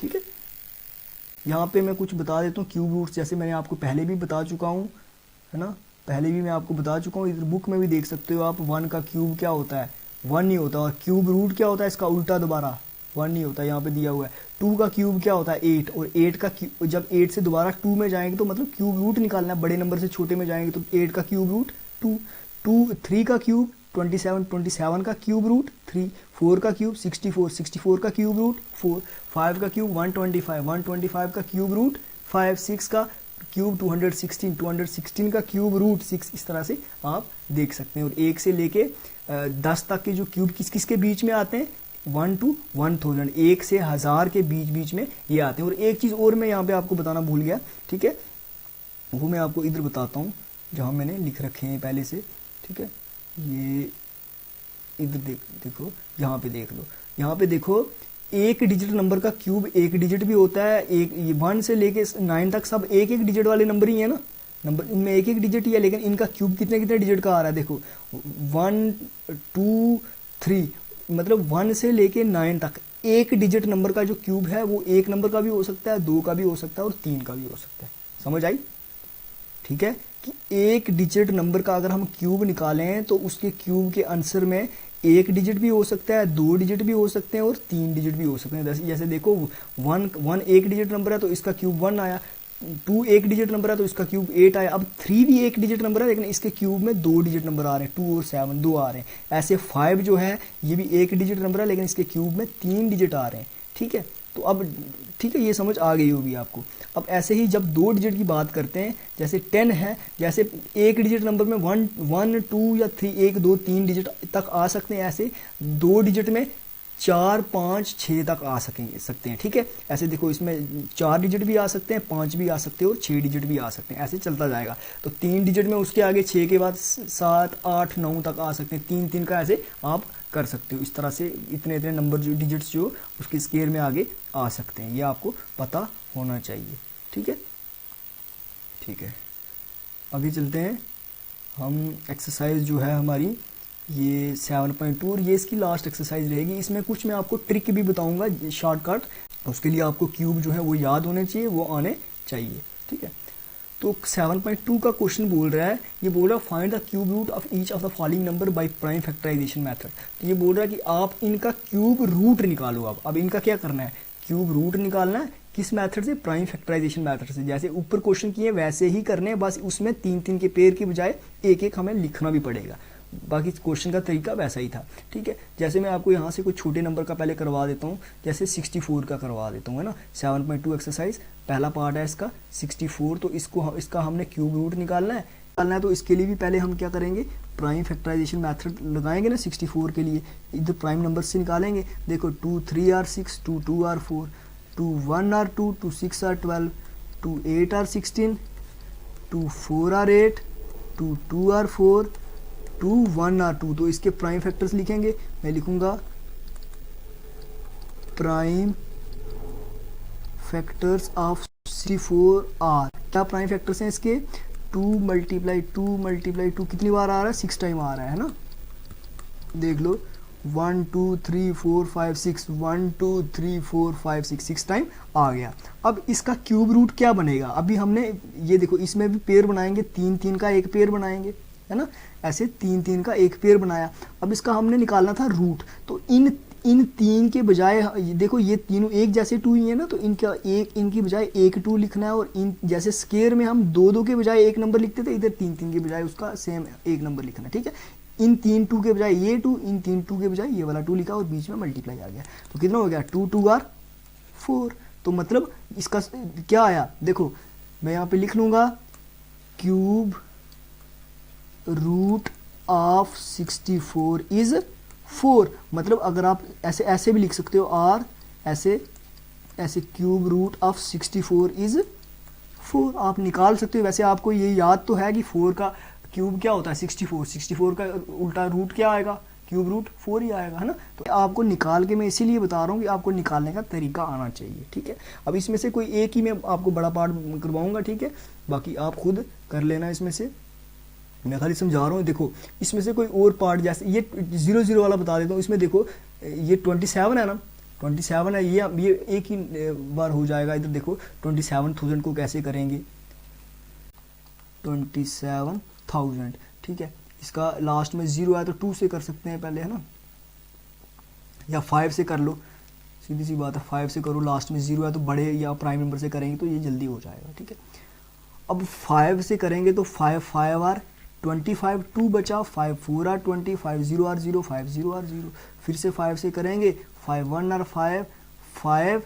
[SPEAKER 1] ठीक है, यहाँ पे मैं कुछ बता देता हूँ क्यूब रूट्स, जैसे मैंने आपको पहले भी बता चुका हूँ, है ना, पहले भी मैं आपको बता चुका हूँ, इधर बुक में भी देख सकते हो आप। 1 का क्यूब क्या होता है, 1 नहीं होता, और क्यूब रूट क्या होता है इसका उल्टा, दोबारा 1 नहीं होता, यहाँ पे दिया हुआ है। 2 का क्यूब क्या होता है, 8, और 8 का क्यूब, जब 8 से दोबारा 2 में जाएंगे तो मतलब क्यूब रूट निकालना है, बड़े नंबर से छोटे में जाएंगे तो 8 का क्यूब रूट 2, 3 का क्यूब 27 का क्यूब रूट 3, 4 का क्यूब 64 का क्यूब रूट 4, 5 का क्यूब 125 का क्यूब रूट 5, 6 का क्यूब 216 का क्यूब रूट 6। इस तरह से आप देख सकते हैं। और 1 से लेके 10 तक के जो क्यूब किस के बीच में आते हैं, 1 to 1000, 1 से 1000 के बीच में ये आते हैं। और एक चीज़ और मैं यहाँ पे आपको बताना भूल गया, ठीक है, वो मैं आपको इधर बताता हूँ जहाँ मैंने लिख रखे हैं पहले से। ठीक है, ये इधर देखो, यहाँ पे देख लो, यहाँ पे देखो एक डिजिट नंबर का क्यूब एक डिजिट भी होता है, एक 1 से लेके 9 तक सब एक डिजिट वाले नंबर ही है ना, नंबर इनमें एक डिजिट ही है, लेकिन इनका क्यूब कितने डिजिट का आ रहा है, देखो 1 2 3, मतलब 1 से लेके 9 तक एक डिजिट नंबर का जो क्यूब है वो एक नंबर का भी हो सकता है, 2 का भी हो सकता है और 3 का भी हो सकता है। समझ आई? ठीक है, कि एक डिजिट नंबर का अगर हम क्यूब निकालें तो उसके क्यूब के आंसर में एक डिजिट भी हो सकता है, 2 डिजिट भी हो सकते हैं और 3 डिजिट भी हो सकते हैं। जैसे देखो 1 एक डिजिट नंबर है तो इसका क्यूब 1 आया, 2 एक डिजिट नंबर है तो इसका क्यूब 8 आया। अब 3 भी एक डिजिट नंबर है लेकिन इसके क्यूब में 2 डिजिट नंबर आ रहे हैं, 2 और 7 2 आ रहे हैं। ऐसे 5 जो है ये भी एक डिजिट नंबर है लेकिन इसके क्यूब में 3 डिजिट आ रहे हैं। ठीक है, तो अब ठीक है, ये समझ आ गई होगी आपको। अब ऐसे ही जब 2 डिजिट की बात करते हैं, जैसे 10 है, जैसे एक डिजिट नंबर में 1 2 या 3 1 2 3 डिजिट तक आ सकते हैं, ऐसे 2 डिजिट में 4 5 6 तक आ सकते हैं, ठीक है। ऐसे देखो इसमें 4 डिजिट भी आ सकते हैं, 5 भी आ सकते हैं और 6 डिजिट भी आ सकते हैं, ऐसे चलता जाएगा। तो 3 डिजिट में उसके आगे 6 के बाद 7 8 9 तक आ सकते हैं, 3 3 का ऐसे आप कर सकते हो। इस तरह से इतने इतने नंबर जो डिजिट्स जो उसके स्केयर में आगे आ सकते हैं, ये आपको पता होना चाहिए, ठीक है। ठीक है, आगे चलते हैं हम। एक्सरसाइज जो है हमारी ये 7.2 और ये इसकी लास्ट एक्सरसाइज रहेगी। इसमें कुछ मैं आपको ट्रिक भी बताऊंगा शॉर्टकट, उसके लिए आपको क्यूब जो है वो याद होने चाहिए, वो आने चाहिए, ठीक है। तो 7.2 का क्वेश्चन बोल रहा है, ये बोल रहा है find the cube root of each of the following number by prime factorisation method. तो ये बोल रहा है कि आप इनका क्यूब रूट निकालो। अब इनका क्या करना है, क्यूब रूट निकालना है। किस मेथड से, प्राइम फैक्टराइजेशन मेथड से। जैसे ऊपर क्वेश्चन किए वैसे ही करने हैं, बस उसमें 3 3 के पेयर की बजाय एक एक हमें लिखना भी पड़ेगा। बाकी क्वेश्चन का तरीका वैसा ही था, ठीक है। जैसे मैं आपको यहाँ से कोई छोटे नंबर का पहले करवा देता हूँ, जैसे 64 का करवा देता हूँ, है ना। 7.2 एक्सरसाइज पहला पार्ट है इसका 64। तो इसका हमने क्यूब रूट निकालना है। तो इसके लिए भी पहले हम क्या करेंगे, प्राइम फैक्टराइजेशन मेथड लगाएंगे ना 64 के लिए। इधर प्राइम नंबर से निकालेंगे। देखो 2 3 are 6, 2 2 are 4, 2 1 are 2, 2 6 are 12, 2 8 are 16, 2 4 are 8, 2 2 are 4, 2 1 are 2। तो इसके प्राइम फैक्टर्स लिखेंगे। मैं लिखूंगा प्राइम फैक्टर्स ऑफ 64 आर। क्या प्राइम फैक्टर्स हैं इसके, 2 मल्टीप्लाई 2 मल्टीप्लाई 2 कितनी बार आ रहा है, 6 टाइम आ रहा है ना। देख लो 1 2 3 4 5 6, 1 2 3 4 5 6 टाइम आ गया। अब इसका क्यूब रूट क्या बनेगा, अभी हमने ये देखो इसमें भी पेयर बनाएंगे, 3 3 का एक पेयर बनाएंगे, है ना। ऐसे 3 3 का एक पेयर बनाया। अब इसका हमने निकालना था रूट। तो इन 3 के बजाय देखो ये तीनों एक जैसे 2 ही है ना, तो इनकी बजाय एक 2 लिखना है। और इन जैसे स्केयर में हम 2 2 के बजाय एक नंबर लिखते थे, इधर 3 3 के बजाय उसका सेम एक नंबर लिखना है, ठीक है। इन 3 2 के बजाय ये 2, इन 3 2 के बजाय ये वाला 2 लिखा और बीच में मल्टीप्लाई आ गया। तो कितना हो गया, 2 2 आर 4। तो मतलब इसका क्या आया, देखो मैं यहाँ पे लिख लूंगा क्यूब रूट ऑफ 64 इज 4। मतलब अगर आप ऐसे भी लिख सकते हो, आर ऐसे क्यूब रूट ऑफ 64 इज 4 आप निकाल सकते हो। वैसे आपको ये याद तो है कि 4 का क्यूब क्या होता है, 64 का उल्टा रूट क्या आएगा, क्यूब रूट 4 ही आएगा, है ना। तो आपको निकाल के मैं इसीलिए बता रहा हूँ कि आपको निकालने का तरीका आना चाहिए, ठीक है। अब इसमें से कोई एक ही मैं आपको बड़ा पार्ट करवाऊंगा, ठीक है, बाकी आप खुद कर लेना। इसमें से मैं खाली समझा रहा हूँ। देखो इसमें से कोई और पार्ट, जैसे ये 0 0 वाला बता देता हूँ। इसमें देखो ये 27 है ना, 27 है, ये एक ही बार हो जाएगा। इधर देखो 27,000 को कैसे करेंगे, 27,000, ठीक है। इसका लास्ट में 0 आया तो 2 से कर सकते हैं पहले, है ना, या 5 से कर लो, सीधी सी बात है 5 से करो। लास्ट में 0 आया तो बड़े या प्राइम नंबर से करेंगे तो ये जल्दी हो जाएगा, ठीक है। अब 5 से करेंगे तो 5 5 आर 25, 2 बचा, 5 4 आर 20, 5 0 आर 0, 5 0 आर 0। फिर से 5 से करेंगे, 5 1 आर 5, 5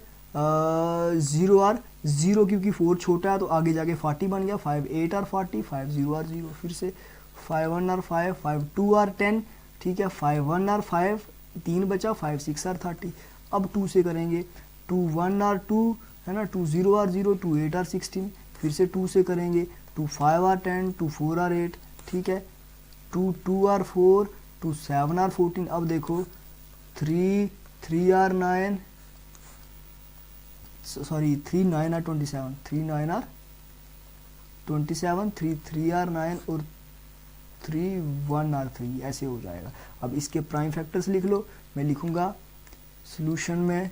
[SPEAKER 1] 0 आर 0, क्योंकि 4 छोटा है तो आगे जाके 40 बन गया, 5 8 आर 40, 5 0 आर 0। फिर से 5 1 आर 5, 5 2 आर 10, ठीक है, 5 1 आर 5, 3 बचा, 5 6 आर 30। अब 2 से करेंगे, 2 1 आर 2, है ना, 2 0 आर 0, 2 8 आर 16। फिर से 2 से करेंगे, 2 5 आर 10, 2 4 आर 8, ठीक है, 2 2 आर 4, 2 7 आर 14। अब देखो 3 3 are 9, sorry 3 9 are 27, 3 9 are 27, 3 3 are 9 और 3 1 आर 3, ऐसे हो जाएगा। अब इसके प्राइम फैक्टर्स लिख लो। मैं लिखूंगा सॉल्यूशन में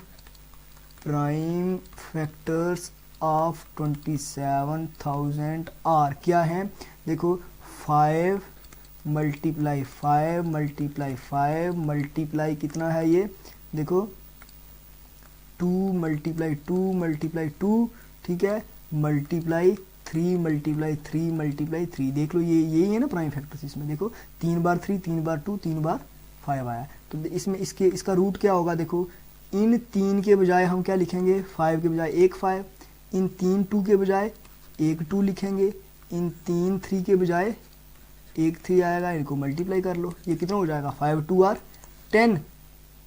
[SPEAKER 1] प्राइम फैक्टर्स ऑफ 27,000 आर क्या है, देखो 5 मल्टीप्लाई 5 मल्टीप्लाई 5 मल्टीप्लाई कितना है ये, देखो 2 मल्टीप्लाई 2 मल्टीप्लाई 2, ठीक है, मल्टीप्लाई 3 मल्टीप्लाई 3 मल्टीप्लाई 3। देख लो ये यही है ना प्राइम फैक्टर्स। इसमें देखो 3 बार 3, 3 बार 2, 3 बार 5 आया। तो इसमें इसका रूट क्या होगा, देखो इन 3 के बजाय हम क्या लिखेंगे, 5 के बजाय एक 5, इन 3 2 के बजाय एक 2 लिखेंगे, इन 3 3 के बजाय एक 3 आएगा, इनको मल्टीप्लाई कर लो। ये कितना हो जाएगा, 5 2 आर 10,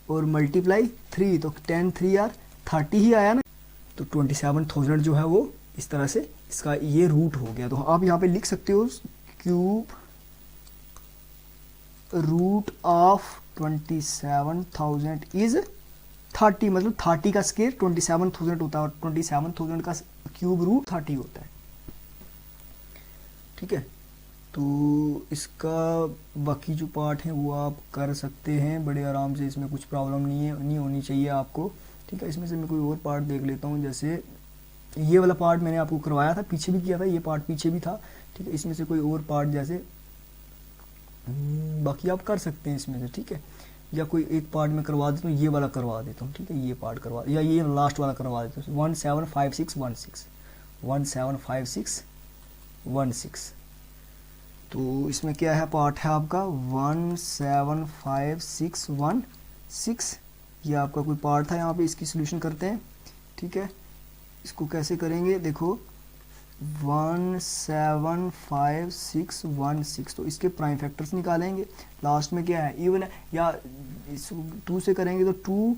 [SPEAKER 1] और मल्टीप्लाई 3, तो 10 3 आर 30 ही आया ना, तो 27,000 जो है वो इस तरह से इसका ये रूट हो गया। तो आप यहाँ पे लिख सकते हो क्यूब रूट ऑफ 27,000 इज 30, मतलब 30 का स्केयर 27,000 होता है और 27,000 का क्यूब रूट 30 होता है। ठीक है, तो इसका बाकी जो पार्ट है वो आप कर सकते हैं बड़े आराम से, इसमें कुछ प्रॉब्लम नहीं होनी चाहिए आपको। ठीक है, इसमें से मैं कोई और पार्ट देख लेता हूँ, जैसे ये वाला पार्ट मैंने आपको करवाया था, पीछे भी किया था, ये पार्ट पीछे भी था। ठीक है, इसमें से कोई और पार्ट जैसे बाकी आप कर सकते हैं इसमें से। ठीक है, या कोई एक पार्ट में करवा देता हूँ, ये वाला करवा देता हूँ। ठीक है, ये पार्ट करवा, या ये लास्ट वाला करवा देता हूँ, 175616 175616। तो इसमें क्या है, पार्ट है आपका 175616, ये आपका कोई पार्ट था यहाँ पे, इसकी सोल्यूशन करते हैं। ठीक है, इसको कैसे करेंगे, देखो 175616, तो इसके प्राइम फैक्टर्स निकालेंगे। लास्ट में क्या है, इवन है, या 2 से करेंगे तो 2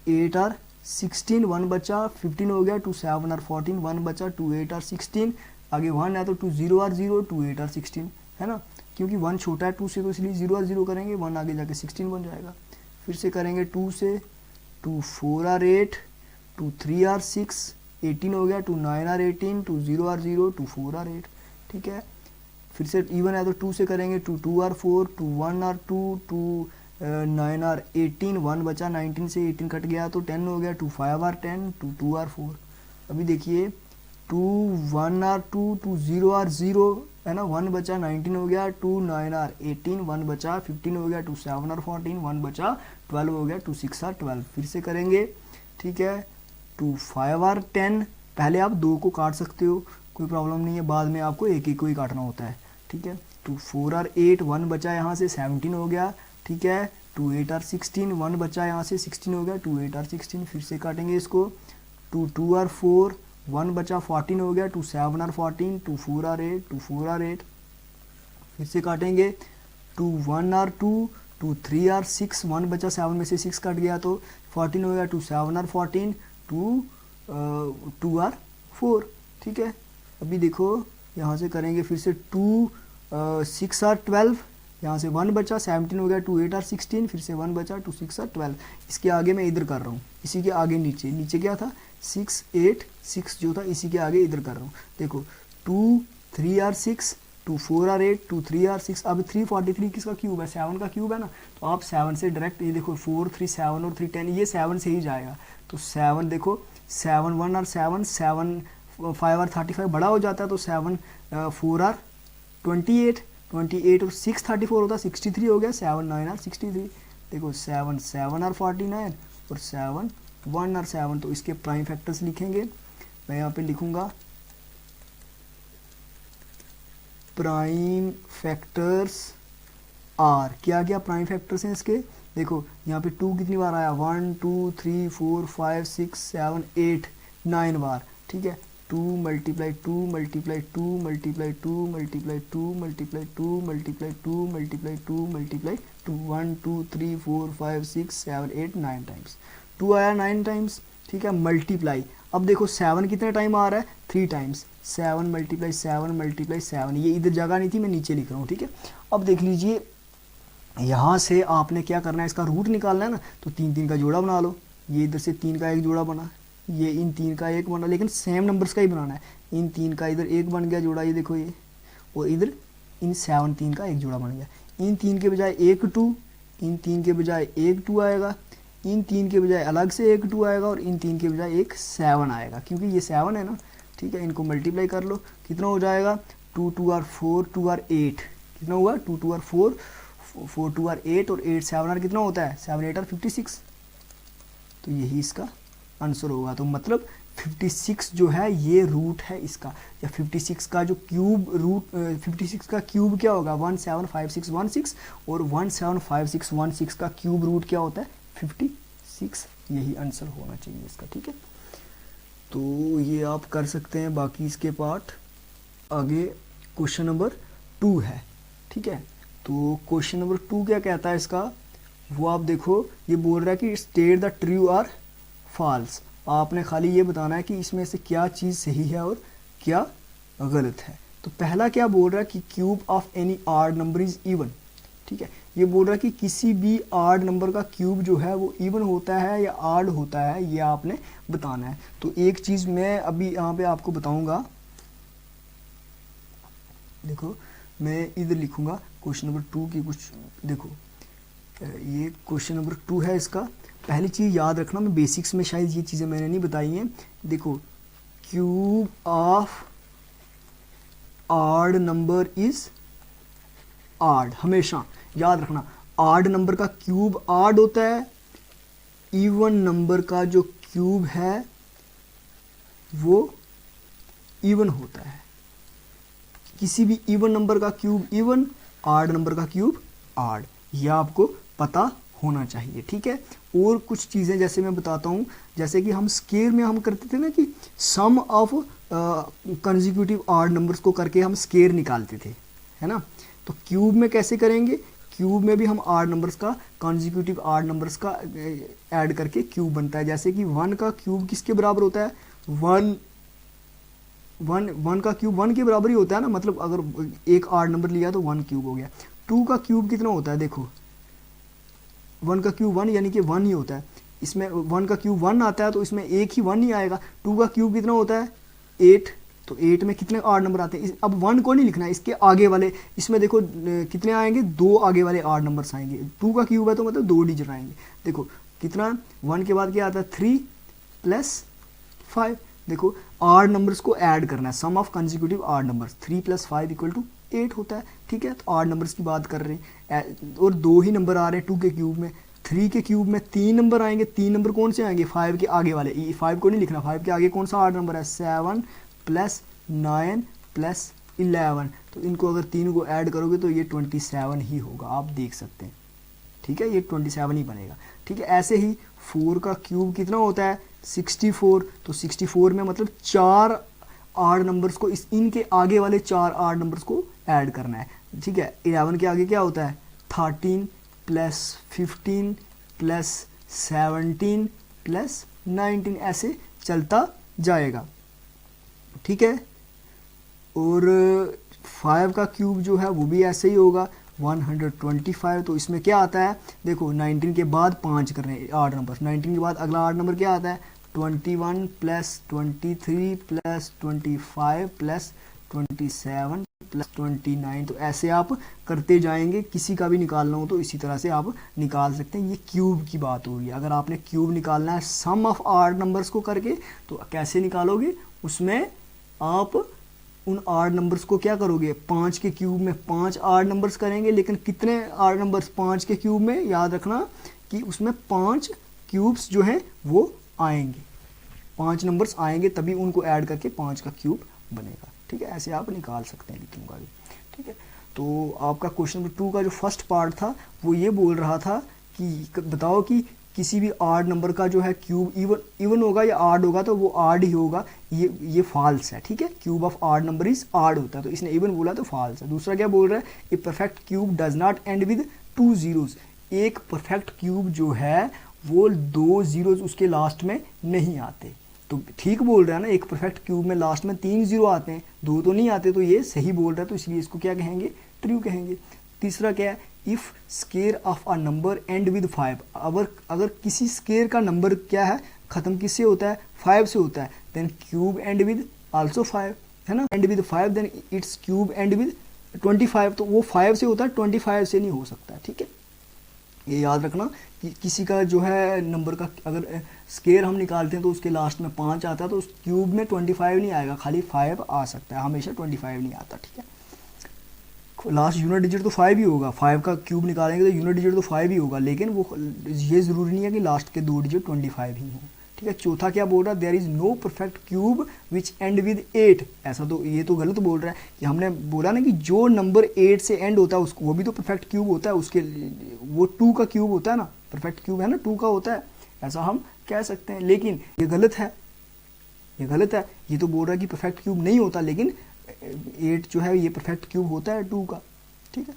[SPEAKER 1] 8 आर 16, 1 बचा, 15 हो गया, 2 7 आर 14, 1 बचा, 2 8 आर 16, आगे 1 है तो 2 0 आर 0, 2 8 आर 16, है ना, क्योंकि 1 छोटा है 2 से, तो इसलिए 0 आर 0 करेंगे, 1 आगे जाके 16 बन जाएगा। फिर से करेंगे 2 से, 2 4 आर 8, 2 3 आर 6, 18 हो गया, 2 9 आर 18, 2 0 आर 0, 2 4 आर 8। ठीक है, फिर से इवन है तो 2 से करेंगे, 2 2 आर 4, 2 1 आर 2, 2 9 आर 18, 1 बचा, 19 से 18 कट गया तो 10 हो गया, 2 5 आर 10, 2 2 आर 4। अभी देखिए 2 1 आर 2, 2 0 आर 0, है ना, 1 बचा, 19 हो गया, 2 9 आर 18, 1 बचा, 15 हो गया, 2 7 आर 14, 1 बचा, 12 हो गया, 2 6 आर 12। फिर से करेंगे, ठीक है, 2 5 आर 10, पहले आप 2 को काट सकते हो, कोई प्रॉब्लम नहीं है, बाद में आपको एक एक को ही काटना होता है। ठीक है, 2 4 आर 8, 1 बचा यहाँ से 17 हो गया। ठीक है, 2 8 आर 16, 1 बचा यहाँ से 16 हो गया, 2 8 आर 16। फिर से काटेंगे इसको, 2 2 आर 4, 1 बचा, 14 हो गया, 2 7 आर 14, 2 4 आर 8, 2 4 आर 8। फिर से काटेंगे, 2 1 आर 2, 2 3 आर 6, 1 बचा, 7 में से 6 कट गया तो 14 हो गया, 2 7 आर 14, 2 आर 4। ठीक है, अभी देखो यहाँ से करेंगे, फिर से 2 6 आर 12, यहाँ से 1 बचा, 17 हो गया, 2 8 आर 16, फिर से 1 बचा, 2 6 आर 12। इसके आगे मैं इधर कर रहा हूँ, इसी के आगे नीचे क्या था, 6 8 6 जो था, इसी के आगे इधर कर रहा हूँ। देखो 2 3 आर 6, 2 4 आर 8, 2 3 आर 6। अब 343 किसका क्यूब है, 7 का क्यूब है ना, तो आप 7 से डायरेक्ट, ये देखो 4 3 7 और 3 10, ये 7 से ही जाएगा। तो 7 देखो, 7 1 आर 7, 7 5 आर 35, बड़ा हो जाता है तो 7 4 आर 28, 28 और 6 34 होता है, 63 हो गया, 7 9 आर 63। देखो 7 7 आर 49 और 7 1 आर 7। तो इसके प्राइम फैक्टर्स लिखेंगे, मैं यहाँ पे लिखूंगा प्राइम फैक्टर्स आर, क्या क्या प्राइम फैक्टर्स हैं इसके, देखो यहाँ पे 2 कितनी बार आया, 1 2 3 4 5 6 7 8 9 बार। ठीक है, 2 multiply 2 multiply 2 multiply 2 multiply 2 multiply 2 multiply 2 multiply 2 multiply 2, 1 2 3 4 5 6 7 8 9 times, 2 आया 9 टाइम्स। ठीक है, मल्टीप्लाई, अब देखो 7 कितने टाइम आ रहा है, 3 टाइम्स, 7 मल्टीप्लाई 7 मल्टीप्लाई 7, ये इधर जगह नहीं थी, मैं नीचे लिख रहा हूँ। ठीक है, अब देख लीजिए यहाँ से आपने क्या करना है, इसका रूट निकालना है ना, तो 3 3 का जोड़ा बना लो, ये इधर से 3 का एक जोड़ा बना, ये इन 3 का एक बना, लेकिन सेम नंबर्स का ही बनाना है। इन 3 का इधर एक बन गया जोड़ा, ये देखो ये, और इधर इन 7 3 का एक जोड़ा बन गया। इन 3 के बजाय एक 2, इन 3 के बजाय एक 2 आएगा, इन 3 के बजाय अलग से एक 2 आएगा, और इन 3 के बजाय एक 7 आएगा, क्योंकि ये 7 है ना। ठीक है, इनको मल्टीप्लाई कर लो, कितना हो जाएगा, 2 2 आर 4, 2 आर 8, कितना हुआ, 2 2 आर 4, 4 2 आर 8, और 8 7 आर कितना होता है, 7 8 आर 56। तो यही इसका आंसर होगा। तो मतलब 56 जो है ये रूट है इसका, या 56 का जो क्यूब रूट, 56 का क्यूब क्या होगा, 175616, और 175616 का क्यूब रूट क्या होता है, 56। यही आंसर होना चाहिए इसका। ठीक है, तो ये आप कर सकते हैं। बाकी इसके पार्ट आगे क्वेश्चन नंबर 2 है। ठीक है, तो क्वेश्चन नंबर 2 क्या कहता है इसका, वो आप देखो, ये बोल रहा है कि स्टेट द ट्रू और फॉल्स। आपने खाली ये बताना है कि इसमें से क्या चीज़ सही है और क्या गलत है। तो पहला क्या बोल रहा है कि cube of any odd number is even. ठीक है, ये बोल रहा है कि किसी भी आड नंबर का क्यूब जो है वो इवन होता है या आड होता है, ये आपने बताना है। तो एक चीज़ मैं अभी यहाँ पे आपको बताऊंगा, देखो मैं इधर लिखूंगा क्वेश्चन नंबर 2 की कुछ, देखो ये क्वेश्चन नंबर 2 है। इसका पहली चीज़ याद रखना, मैं बेसिक्स में शायद ये चीज़ें मैंने नहीं बताई हैं। देखो cube of odd number is odd, हमेशा याद रखना आड नंबर का क्यूब आड होता है, इवन नंबर का जो क्यूब है वो इवन होता है। किसी भी इवन नंबर का क्यूब इवन, आड नंबर का क्यूब आड, यह आपको पता होना चाहिए। ठीक है, और कुछ चीज़ें जैसे मैं बताता हूँ, जैसे कि हम स्केयर में हम करते थे ना कि सम ऑफ कंसेक्यूटिव आड नंबर्स को करके हम स्केयर निकालते थे, है ना। तो क्यूब में कैसे करेंगे, क्यूब में भी हम आड नंबर्स का, कंसेक्यूटिव आड नंबर्स का ऐड करके क्यूब बनता है। जैसे कि 1 का क्यूब किसके बराबर होता है, 1 का क्यूब 1 के बराबर ही होता है ना, मतलब अगर एक आड नंबर लिया तो 1 क्यूब हो गया। 2 का क्यूब कितना होता है, देखो 1 का क्यूब 1 यानी कि 1 ही होता है। इसमें 1 का क्यूब 1 आता है तो इसमें एक ही 1 ही आएगा। 2 का क्यूब कितना होता है 8, तो 8 में कितने आड नंबर आते हैं। अब 1 को नहीं लिखना है, इसके आगे वाले, इसमें देखो कितने आएंगे, 2 आगे वाले आड नंबर्स आएंगे। 2 का क्यूब है तो मतलब 2 डिजिट आएंगे। देखो कितना, 1 के बाद क्या आता है 3 + 5। देखो आड नंबर्स को ऐड करना है, सम ऑफ कंसेक्यूटिव आड नंबर्स, 3 + 5 = 8 होता है। ठीक है, तो आड नंबर्स की बात कर रहे हैं और 2 ही नंबर आ रहे हैं 2 के क्यूब में। 3 के क्यूब में 3 नंबर आएंगे। 3 नंबर कौन से आएंगे, 5 के आगे वाले। 5 को नहीं लिखना, 5 के आगे कौन सा आड नंबर है, 7 + 9 + 11। तो इनको अगर 3 को ऐड करोगे तो ये 27 ही होगा, आप देख सकते हैं। ठीक है, ये 27 ही बनेगा। ठीक है, ऐसे ही 4 का क्यूब कितना होता है 64। तो 64 में मतलब 4 आड नंबर्स को इनके आगे वाले 4 आड नंबर्स को ऐड करना है। ठीक है, 11 के आगे क्या होता है 13 + 15 + 17 + 19, ऐसे चलता जाएगा। ठीक है, और 5 का क्यूब जो है वो भी ऐसे ही होगा 125। तो इसमें क्या आता है, देखो 19 के बाद 5 कर रहे हैं आड नंबर, 19 के बाद अगला आड नंबर क्या आता है 21 + 23 + 25 + 27 + 29। तो ऐसे आप करते जाएंगे, किसी का भी निकालना हो तो इसी तरह से आप निकाल सकते हैं। ये क्यूब की बात हो रही है। अगर आपने क्यूब निकालना है सम ऑफ आड नंबर्स को करके, तो कैसे निकालोगे, उसमें आप उन आड नंबर्स को क्या करोगे, 5 के क्यूब में 5 आड नंबर्स करेंगे। लेकिन कितने आड नंबर्स 5 के क्यूब में, याद रखना कि उसमें 5 क्यूब्स जो हैं वो आएंगे, 5 नंबर्स आएंगे, तभी उनको ऐड करके 5 का क्यूब बनेगा। ठीक है, ऐसे आप निकाल सकते हैं, लिखूंगा भी। ठीक है, तो आपका क्वेश्चन नंबर 2 का जो फर्स्ट पार्ट था वो ये बोल रहा था कि बताओ कि किसी भी आड नंबर का जो है क्यूब इवन होगा या आड होगा, तो वो आड ही होगा। ये फॉल्स है। ठीक है, cube of odd number is odd होता है, तो इसने इवन बोला तो फॉल्स है। दूसरा क्या बोल रहा है, a perfect cube does not and with 2 zeros। एक परफेक्ट क्यूब जो है वो 2 zeros उसके लास्ट में नहीं आते। तो ठीक बोल रहा है ना, एक परफेक्ट क्यूब में लास्ट में 3 0 आते हैं, 2 तो नहीं आते, तो ये सही बोल रहा है, तो इसलिए इसको क्या कहेंगे, ट्रू कहेंगे। तीसरा क्या है, if square of a number and with 5। अगर किसी स्केयर का नंबर क्या है खत्म किससे होता है, 5 से होता है, then cube end with also 5, है ना, end with 5, then it's cube end with 25। तो वो 5 से होता है, 25 से नहीं हो सकता। ठीक है, ये याद रखना कि किसी का जो है नंबर का अगर स्केयर हम निकालते हैं तो उसके लास्ट में 5 आता है, तो उस क्यूब में 25 नहीं आएगा, खाली 5 आ सकता है, हमेशा 25 नहीं आता। ठीक है, लास्ट यूनिट डिजिट तो 5 ही होगा, 5 का क्यूब निकालेंगे तो यूनिट डिजिट तो 5 ही होगा, लेकिन वो ये ज़रूरी नहीं है कि लास्ट के 2 डिजिट 25 ही हों। ठीक है, चौथा क्या बोल रहा है, there is no perfect cube which end with 8। ऐसा तो ये तो गलत बोल रहा है कि हमने बोला ना कि जो नंबर 8 से एंड होता है उसको, वो भी तो परफेक्ट क्यूब होता है, उसके वो 2 का क्यूब होता है ना, परफेक्ट क्यूब है ना 2 का होता है, ऐसा हम कह सकते हैं। लेकिन ये गलत है, ये गलत है। ये तो बोल रहा है कि परफेक्ट क्यूब नहीं होता, लेकिन 8 जो है ये परफेक्ट क्यूब होता है 2 का। ठीक है,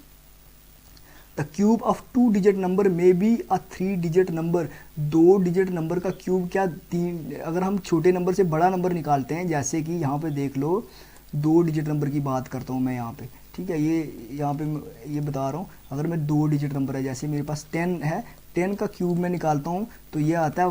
[SPEAKER 1] the cube of 2 digit number में be a 3 digit number. 2 digit number का क्यूब क्या तीन, अगर हम छोटे नंबर से बड़ा नंबर निकालते हैं, जैसे कि यहाँ पे देख लो 2 डिजिट नंबर की बात करता हूँ मैं यहाँ पे, ठीक है, ये यहाँ पे ये बता रहा हूँ, अगर मैं 2 डिजिट नंबर है, जैसे मेरे पास 10 है, 10 का क्यूब मैं निकालता हूँ तो ये आता है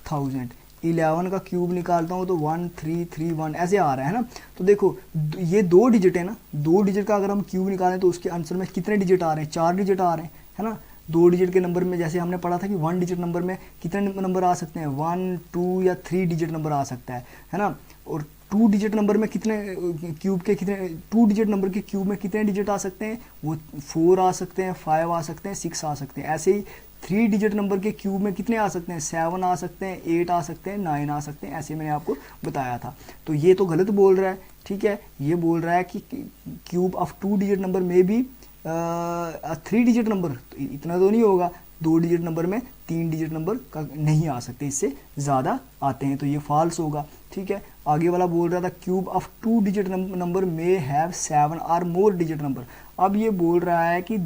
[SPEAKER 1] 1000। 11 का क्यूब निकालता हूँ तो 1331 ऐसे आ रहा है ना। तो देखो ये 2 डिजिट है ना, 2 डिजिट का अगर हम क्यूब निकालें तो उसके आंसर में कितने डिजिट आ रहे हैं, 4 डिजिट आ रहे हैं, है ना। 2 डिजिट के नंबर में जैसे हमने पढ़ा था कि 1 डिजिट नंबर में कितने नंबर आ सकते हैं, 1 2 या 3 डिजिट नंबर आ सकता है ना। और 2 डिजिट नंबर में कितने क्यूब के कितने 2 डिजिट नंबर के क्यूब में कितने डिजिट आ सकते हैं, वो 4 आ सकते हैं, 5 आ सकते हैं, 6 आ सकते हैं। ऐसे ही 3 डिजिट नंबर के क्यूब में कितने आ सकते हैं, 7 आ सकते हैं, 8 आ सकते हैं, 9 आ सकते हैं, ऐसे मैंने आपको बताया था। तो ये तो गलत बोल रहा है, ठीक है, ये बोल रहा है कि क्यूब ऑफ 2 डिजिट नंबर में भी 3 डिजिट नंबर, तो इतना तो नहीं होगा, 2 डिजिट नंबर में 3 डिजिट नंबर का नहीं आ सकते, इससे ज़्यादा आते हैं, तो ये फॉल्स होगा, ठीक है। आगे वाला बोल रहा था क्यूब ऑफ 2 डिजिट नंबर में हैव 7 और मोर डिजिट नंबर। अब ये बोल रहा है कि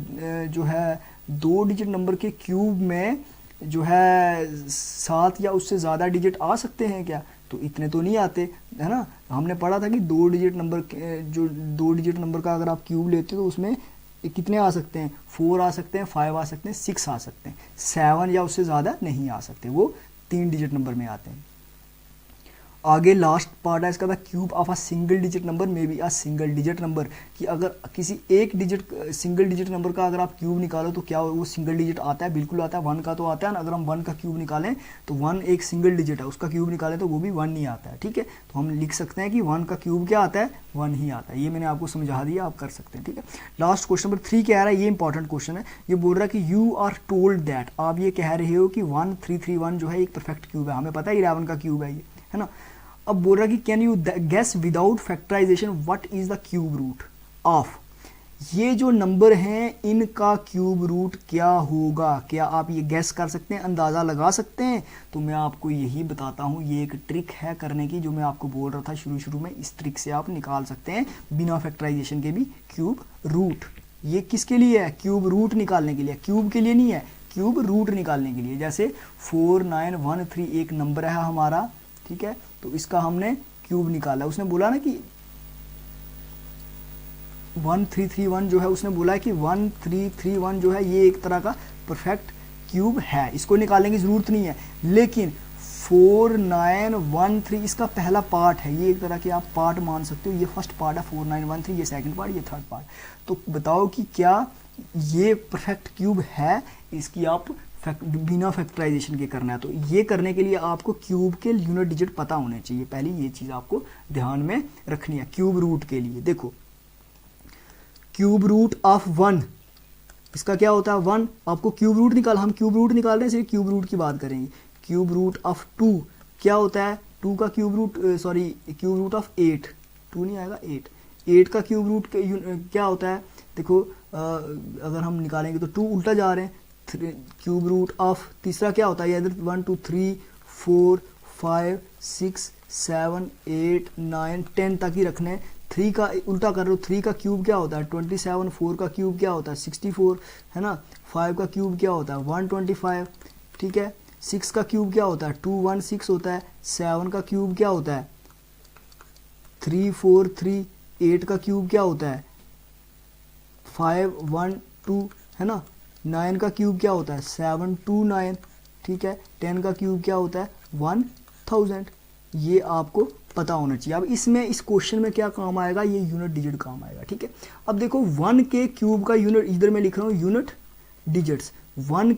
[SPEAKER 1] जो है 2 डिजिट नंबर के क्यूब में जो है 7 या उससे ज़्यादा डिजिट आ सकते हैं क्या, तो इतने तो नहीं आते, है ना। हमने पढ़ा था कि 2 डिजिट नंबर जो 2 डिजिट नंबर का अगर आप क्यूब लेते हो तो उसमें कितने आ सकते हैं, 4 आ सकते हैं, 5 आ सकते हैं, 6 आ सकते हैं, 7 या उससे ज़्यादा नहीं आ सकते, वो 3 डिजिट नंबर में आते हैं। आगे लास्ट पार्ट है इसका, था cube of a single digit number में be a single digit number, कि अगर किसी एक डिजिट सिंगल डिजिट नंबर का अगर आप क्यूब निकालो तो क्या वो सिंगल डिजिट आता है, बिल्कुल आता है। 1 का तो आता है ना, अगर हम 1 का क्यूब निकालें तो 1 एक सिंगल डिजिट है, उसका क्यूब निकालें तो वो भी 1 नहीं आता है, ठीक है। तो हम लिख सकते हैं कि 1 का क्यूब क्या आता है, 1 ही आता है। ये मैंने आपको समझा दिया, आप कर सकते हैं, ठीक है। लास्ट क्वेश्चन नंबर 3 क्या आ रहा है, ये इंपॉर्टेंट क्वेश्चन है। ये बोल रहा है कि यू आर टोल्ड दैट, आप ये कह रहे हो कि 1331 जो है एक परफेक्ट क्यूब है, हमें पता है 11 का क्यूब है ये, है ना। अब बोल रहा है कि can you guess without factorization what is the cube root of, ये जो नंबर हैं इनका क्यूब रूट क्या होगा, क्या आप ये गेस कर सकते हैं, अंदाज़ा लगा सकते हैं। तो मैं आपको यही बताता हूँ, ये एक ट्रिक है करने की, जो मैं आपको बोल रहा था शुरू में, इस ट्रिक से आप निकाल सकते हैं बिना फैक्टराइजेशन के भी क्यूब रूट। ये किसके लिए है, क्यूब रूट निकालने के लिए, क्यूब के लिए नहीं है, क्यूब रूट निकालने के लिए। जैसे 4913 एक नंबर है हमारा, ठीक है, तो इसका हमने क्यूब निकाला, उसने बोला ना कि 1331 जो है, उसने बोला है कि 1331 जो है ये एक तरह का परफेक्ट क्यूब है, इसको निकालने की ज़रूरत नहीं है। लेकिन 4913 इसका पहला पार्ट है, ये एक तरह के आप पार्ट मान सकते हो, ये फर्स्ट पार्ट है 4913, ये सेकंड पार्ट, ये थर्ड पार्ट। तो बताओ कि क्या ये परफेक्ट क्यूब है, इसकी आप बिना फैक्टराइजेशन के करना है। तो ये करने के लिए आपको क्यूब के यूनिट डिजिट पता होने चाहिए, पहली ये चीज़ आपको ध्यान में रखनी है। क्यूब रूट के लिए देखो, क्यूब रूट ऑफ 1 इसका क्या होता है, 1, आपको क्यूब रूट निकाल, हम क्यूब रूट निकाल रहे हैं, सिर्फ क्यूब रूट की बात करेंगे। क्यूब रूट ऑफ 2 क्या होता है, 2 का cube root cube root of 8, 2 नहीं आएगा 8 का क्यूब रूट क्या होता है, देखो अगर हम निकालेंगे तो 2 उल्टा जा रहे हैं। क्यूब रूट ऑफ तीसरा क्या होता है, इधर 1 2 3 4 5 6 7 8 9 10 तक ही रखने। 3 का उल्टा कर रहे हो, 3 का क्यूब क्या होता है 27, 4 का क्यूब क्या होता है 64, है ना। 5 का क्यूब क्या होता है 125, ठीक है। 6 का क्यूब क्या होता है 216 होता है। 7 का क्यूब क्या होता है 343। 8 का क्यूब क्या होता है 512, है ना। 9 का क्यूब क्या होता है 729, ठीक है। 10 का क्यूब क्या होता है 1000। ये आपको पता होना चाहिए। अब इसमें इस क्वेश्चन में क्या काम आएगा, ये यूनिट डिजिट काम आएगा, ठीक है। अब देखो 1 के क्यूब का यूनिट, इधर मैं लिख रहा हूँ यूनिट डिजिट्स। 1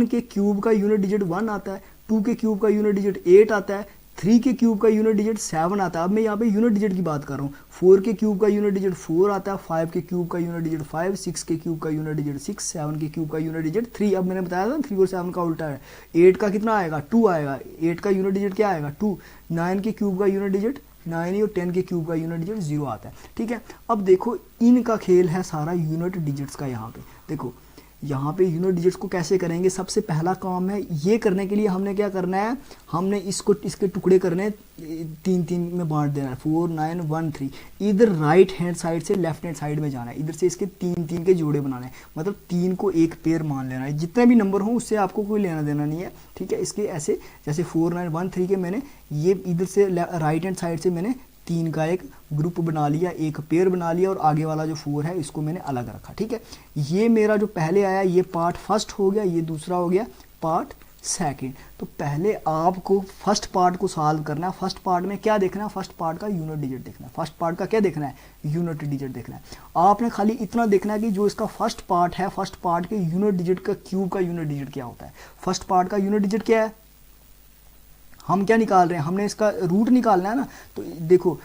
[SPEAKER 1] के क्यूब का यूनिट डिजिट 1 आता है, 2 के क्यूब का यूनिट डिजिट 8 आता है, 3 के क्यूब का यूनिट डिजिट 7 आता है। अब मैं यहाँ पे यूनिट डिजिट की बात कर रहा हूँ। 4 के क्यूब का यूनिट डिजिट 4 आता है, 5 के क्यूब का यूनिट डिजिट 5, 6 के क्यूब का यूनिट डिजिट 6, 7 के क्यूब का यूनिट डिजिट 3। अब मैंने बताया था 3 और 7 का उल्टा है। 8 का कितना आएगा 2 आएगा, 8 का यूनिट डिजिट क्या आएगा 2। 9 के क्यूब का यूनिट डिजिट 9 ही, और 10 के क्यूब का यूनिट डिजिट 0 आता है, ठीक है। अब देखो इनका खेल है सारा यूनिट डिजिट्स का। यहाँ पे देखो यहाँ पे यूनिट डिजिट्स को कैसे करेंगे, सबसे पहला काम है ये करने के लिए हमने क्या करना है, हमने इसके टुकड़े करने हैं, 3 में बांट देना है, 4 9 1 3। इधर राइट हैंड साइड से लेफ्ट हैंड साइड में जाना है, इधर से इसके 3 के जोड़े बनाने हैं, मतलब 3 को एक पेयर मान लेना है, जितने भी नंबर हों उससे आपको कोई लेना देना नहीं है, ठीक है। इसके ऐसे जैसे 4 9 1 3 के मैंने ये इधर से राइट हैंड साइड से मैंने 3 का एक ग्रुप बना लिया, एक पेयर बना लिया, और आगे वाला जो 4 है इसको मैंने अलग रखा, ठीक है। ये मेरा जो पहले आया ये पार्ट फर्स्ट हो गया, ये दूसरा हो गया पार्ट सेकंड। तो पहले आपको फर्स्ट पार्ट को सॉल्व करना है। फर्स्ट पार्ट में क्या देखना है, फर्स्ट पार्ट का यूनिट डिजिट देखना है। फर्स्ट पार्ट का क्या देखना है, यूनिट डिजिट देखना है। आपने खाली इतना देखना है कि जो इसका फर्स्ट पार्ट है, फर्स्ट पार्ट के यूनिट डिजिट का क्यूब का यूनिट डिजिट क्या होता है। फर्स्ट पार्ट का यूनिट डिजिट क्या है, हम क्या निकाल रहे हैं, हमने इसका रूट निकालना है ना। तो देखो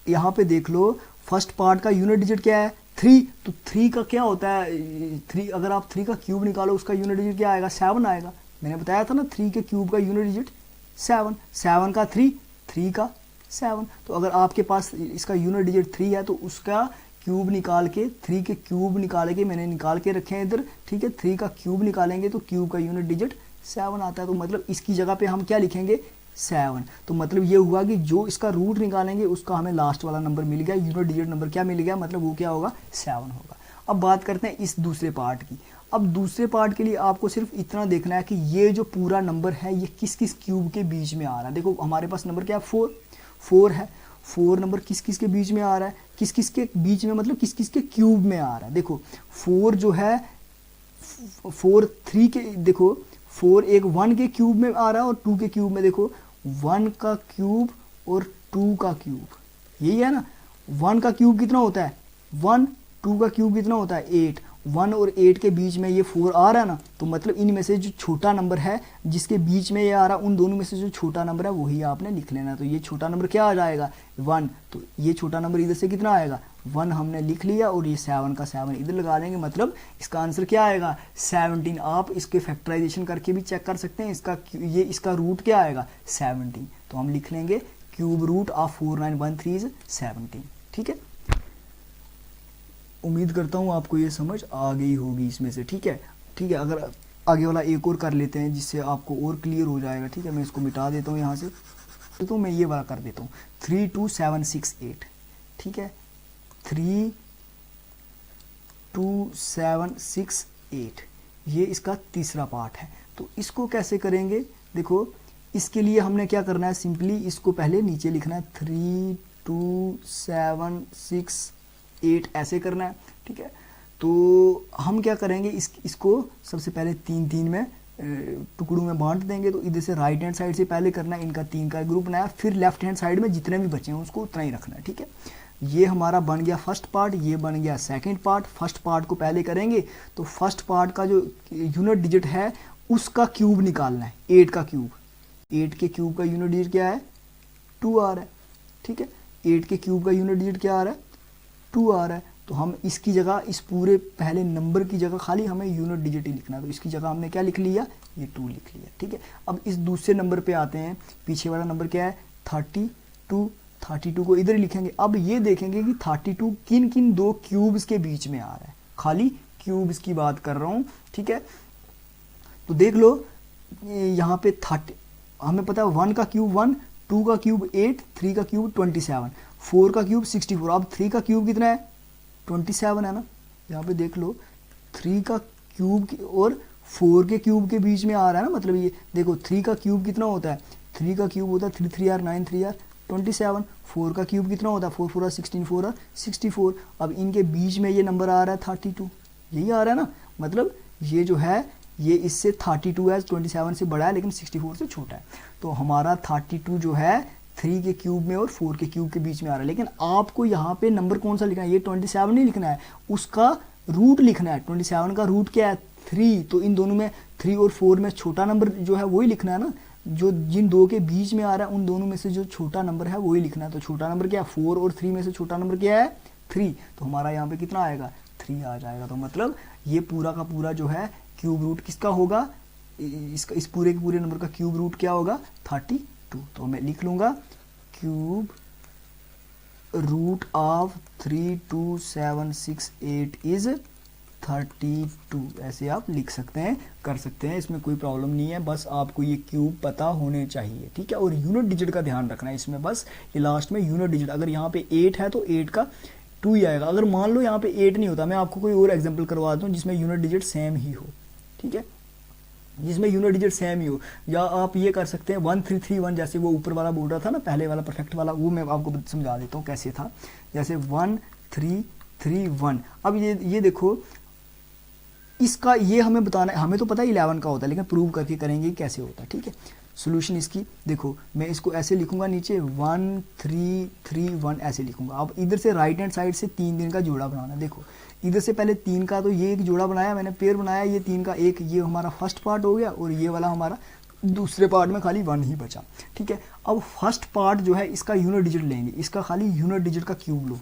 [SPEAKER 1] यहाँ पे देख लो, फर्स्ट पार्ट का यूनिट डिजिट क्या है, 3। तो 3 का क्या होता है, 3 अगर आप 3 का क्यूब निकालो उसका यूनिट डिजिट क्या आएगा, 7 आएगा। मैंने बताया था ना 3 के क्यूब का यूनिट डिजिट 7, 7 का 3, 3 का 7। तो अगर आपके पास इसका यूनिट डिजिट 3 है तो उसका क्यूब निकाल के, 3 के क्यूब निकाल के मैंने निकाल के रखे हैं इधर, ठीक है। 3 का क्यूब निकालेंगे तो क्यूब का यूनिट डिजिट 7 आता है। तो मतलब इसकी जगह पे हम क्या लिखेंगे, 7। तो मतलब ये हुआ कि जो इसका रूट निकालेंगे उसका हमें लास्ट वाला नंबर मिल गया, यूनिट डिजिट नंबर क्या मिल गया, मतलब वो क्या होगा, 7 होगा। अब बात करते हैं इस दूसरे पार्ट की। अब दूसरे पार्ट के लिए आपको सिर्फ इतना देखना है कि ये जो पूरा नंबर है ये किस किस क्यूब के बीच में आ रहा है। देखो हमारे पास नंबर क्या है, 4 है। 4 नंबर किस किस के बीच में आ रहा है, किस किस के बीच में मतलब किस किस के क्यूब में आ रहा है। देखो 4 जो है 4 3 के, देखो 4 एक 1 के क्यूब में आ रहा है और 2 के क्यूब में। देखो 1 का क्यूब और 2 का क्यूब, यही है ना। 1 का क्यूब कितना होता है 1, 2 का क्यूब कितना होता है 8। 1 और 8 के बीच में ये 4 आ रहा है ना, तो मतलब इनमें से जो छोटा नंबर है जिसके बीच में ये आ रहा है, उन दोनों में से जो छोटा नंबर है वही आपने लिख लेना। तो ये छोटा नंबर क्या आ जाएगा 1, तो ये छोटा नंबर इधर से कितना आएगा 1 हमने लिख लिया, और ये 7 का 7 इधर लगा देंगे, मतलब इसका आंसर क्या आएगा 17। आप इसके फैक्टराइजेशन करके भी चेक कर सकते हैं, इसका रूट क्या आएगा 17। तो हम लिख लेंगे क्यूब रूट ऑफ 4913 इज 17, ठीक है। उम्मीद करता हूँ आपको ये समझ आ गई होगी इसमें से, ठीक है। ठीक है, अगर आगे वाला एक और कर लेते हैं जिससे आपको और क्लियर हो जाएगा, ठीक है। मैं इसको मिटा देता हूँ यहाँ से, तो मैं ये वाला कर देता हूँ 3 2 7 6 8, ठीक है। 3 2 7 6 8 ये इसका तीसरा पार्ट है। तो इसको कैसे करेंगे, देखो इसके लिए हमने क्या करना है, सिंपली इसको पहले नीचे लिखना है 3 2 7 6 8 ऐसे करना है, ठीक है। तो हम क्या करेंगे, इसको सबसे पहले 3 में टुकड़ों में बांट देंगे। तो इधर से राइट हैंड साइड से पहले करना है, इनका 3 का ग्रुप बनाया, फिर लेफ्ट हैंड साइड में जितने भी बचे हैं उसको उतना ही रखना है, ठीक है। ये हमारा बन गया फर्स्ट पार्ट, ये बन गया सेकंड पार्ट। फर्स्ट पार्ट को पहले करेंगे, तो फर्स्ट पार्ट का जो यूनिट डिजिट है उसका क्यूब निकालना है, 8 का क्यूब। 8 के क्यूब का यूनिट डिजिट क्या है 2 आ रहा है, ठीक है। 8 के क्यूब का यूनिट डिजिट क्या आ रहा है 2 आ रहा है। तो हम इसकी जगह, इस पूरे पहले नंबर की जगह खाली हमें यूनिट डिजिट ही लिखना है, तो इसकी जगह हमने क्या लिख लिया, ये 2 लिख लिया, ठीक है। अब इस दूसरे नंबर पे आते हैं, पीछे वाला नंबर क्या है 32। 32 को इधर ही लिखेंगे। अब ये देखेंगे कि 32 किन किन दो क्यूब्स के बीच में आ रहा है, खाली क्यूब्स की बात कर रहा हूँ, ठीक है। तो देख लो यहाँ पे 30, हमें पता है 1 का क्यूब 1, 2 का क्यूब 8, 3 का क्यूब 27, 4 का क्यूब 64। अब 3 का क्यूब कितना है 27 है ना, यहाँ पे देख लो 3 का क्यूब और 4 के क्यूब के बीच में आ रहा है ना, मतलब ये देखो 3 का क्यूब कितना होता है, 3 का क्यूब होता है 3 3 आर 9 3 आर 27। 4 का क्यूब कितना होता है 4 4 आर 16 4 आर 64। अब इनके बीच में ये नंबर आ रहा है 32, यही आ रहा है ना, मतलब ये जो है ये इससे 32 है, 27 से बड़ा है लेकिन 64 से छोटा है। तो हमारा 32 जो है 3 के क्यूब में और 4 के क्यूब के बीच में आ रहा है। लेकिन आपको यहाँ पे नंबर कौन सा लिखना है, ये 27 नहीं लिखना है, उसका रूट लिखना है। 27 का रूट क्या है 3, तो इन दोनों में 3 और 4 में छोटा नंबर जो है वही लिखना है ना, जो जिन दो के बीच में आ रहा है उन दोनों में से जो छोटा नंबर है वही लिखना है। तो छोटा नंबर क्या है 4 और 3 में से छोटा नंबर क्या है 3, तो हमारा यहाँ पे कितना आएगा 3 आ जाएगा। तो मतलब ये पूरा का पूरा जो है क्यूब रूट किसका होगा, इस पूरे के पूरे नंबर का क्यूब रूट क्या होगा 32। तो मैं लिख लूँगा क्यूब रूट ऑफ 3 2 7 6 8 इज 32 ऐसे आप लिख सकते हैं, कर सकते हैं, इसमें कोई प्रॉब्लम नहीं है। बस आपको ये क्यूब पता होने चाहिए, ठीक है। और यूनिट डिजिट का ध्यान रखना है इसमें, बस ये लास्ट में यूनिट डिजिट, अगर यहाँ पे 8 है तो 8 का 2 ही आएगा। अगर मान लो यहाँ पे 8 नहीं होता, मैं आपको कोई और एग्जाम्पल करवा दूँ जिसमें यूनिट डिजिट सेम ही हो, ठीक है, जिसमें यूनिट डिजिट सेम ही हो। या आप ये कर सकते हैं 1331, जैसे वो ऊपर वाला बोल रहा था ना पहले वाला परफेक्ट वाला, वो मैं आपको समझा देता हूँ कैसे था। जैसे 1331, अब ये देखो, इसका ये हमें बताना है, हमें तो पता है 11 का होता है, लेकिन प्रूव करके करेंगे कैसे होता है, ठीक है। सोल्यूशन इसकी देखो, मैं इसको ऐसे लिखूंगा, नीचे 1331 ऐसे लिखूंगा। अब इधर से राइट हैंड साइड से 3 का जोड़ा बनाना। देखो इधर से पहले 3 का, तो ये एक जोड़ा बनाया मैंने, पेयर बनाया, ये 3 का एक, ये हमारा फर्स्ट पार्ट हो गया, और ये वाला हमारा दूसरे पार्ट में खाली 1 ही बचा, ठीक है। अब फर्स्ट पार्ट जो है इसका यूनिट डिजिट लेंगे, इसका खाली यूनिट डिजिट का क्यूब लो।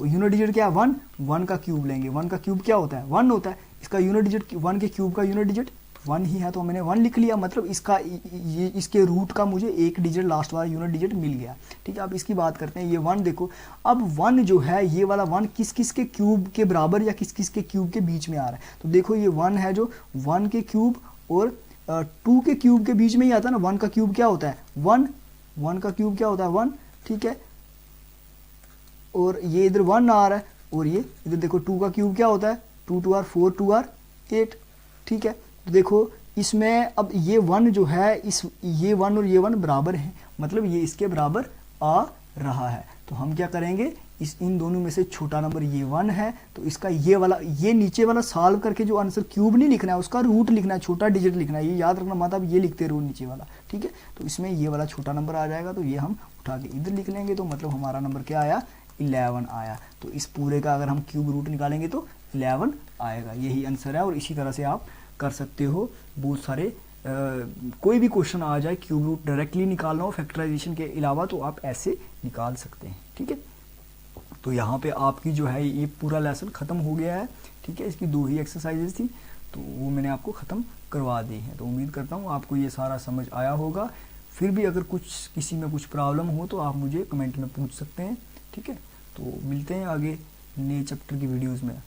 [SPEAKER 1] यूनिट डिजिट क्या है 1, 1 का क्यूब लेंगे। 1 का क्यूब क्या होता है 1 होता है, इसका यूनिट डिजिट 1 के क्यूब का यूनिट डिजिट 1 ही है, तो मैंने 1 लिख लिया, मतलब इसका ये इसके रूट का मुझे एक डिजिट लास्ट वाला यूनिट डिजिट मिल गया, ठीक है। अब इसकी बात करते हैं, ये 1 देखो, अब 1 जो है ये वाला 1 किस किस के क्यूब के बराबर या किस किस के क्यूब के बीच में आ रहा है, तो देखो ये 1 है जो 1 के क्यूब और 2 के क्यूब के बीच में ही आता है ना। 1 का क्यूब क्या होता है 1, 1 का क्यूब क्या होता है 1, ठीक है, और ये इधर 1 आ रहा है, और ये इधर देखो 2 का क्यूब क्या होता है 2 2 आर 4 2 आर 8, ठीक है। तो देखो इसमें अब ये 1 जो है, ये 1 और ये 1 बराबर हैं, मतलब ये इसके बराबर आ रहा है। तो हम क्या करेंगे, इन दोनों में से छोटा नंबर ये 1 है, तो इसका ये वाला, ये नीचे वाला सॉल्व करके जो आंसर क्यूब नहीं लिखना है, उसका रूट लिखना है, छोटा डिजिट लिखना है, ये याद रखना, मतलब ये लिखते रहो नीचे वाला, ठीक है। तो इसमें ये वाला छोटा नंबर आ जाएगा, तो ये हम उठा के इधर लिख लेंगे, तो मतलब हमारा नंबर क्या आया 11 आया। तो इस पूरे का अगर हम क्यूब रूट निकालेंगे तो 11 आएगा, यही आंसर है। और इसी तरह से आप कर सकते हो बहुत सारे, कोई भी क्वेश्चन आ जाए, क्यूब रूट डायरेक्टली निकालना हो फैक्टराइजेशन के अलावा, तो आप ऐसे निकाल सकते हैं, ठीक है। तो यहाँ पे आपकी जो है ये पूरा लेसन ख़त्म हो गया है, ठीक है। इसकी 2 ही एक्सरसाइजेज थी, तो वो मैंने आपको ख़त्म करवा दी है। तो उम्मीद करता हूँ आपको ये सारा समझ आया होगा। फिर भी अगर कुछ किसी में कुछ प्रॉब्लम हो तो आप मुझे कमेंट में पूछ सकते हैं, ठीक है। तो मिलते हैं आगे नए चैप्टर की वीडियोज़ में।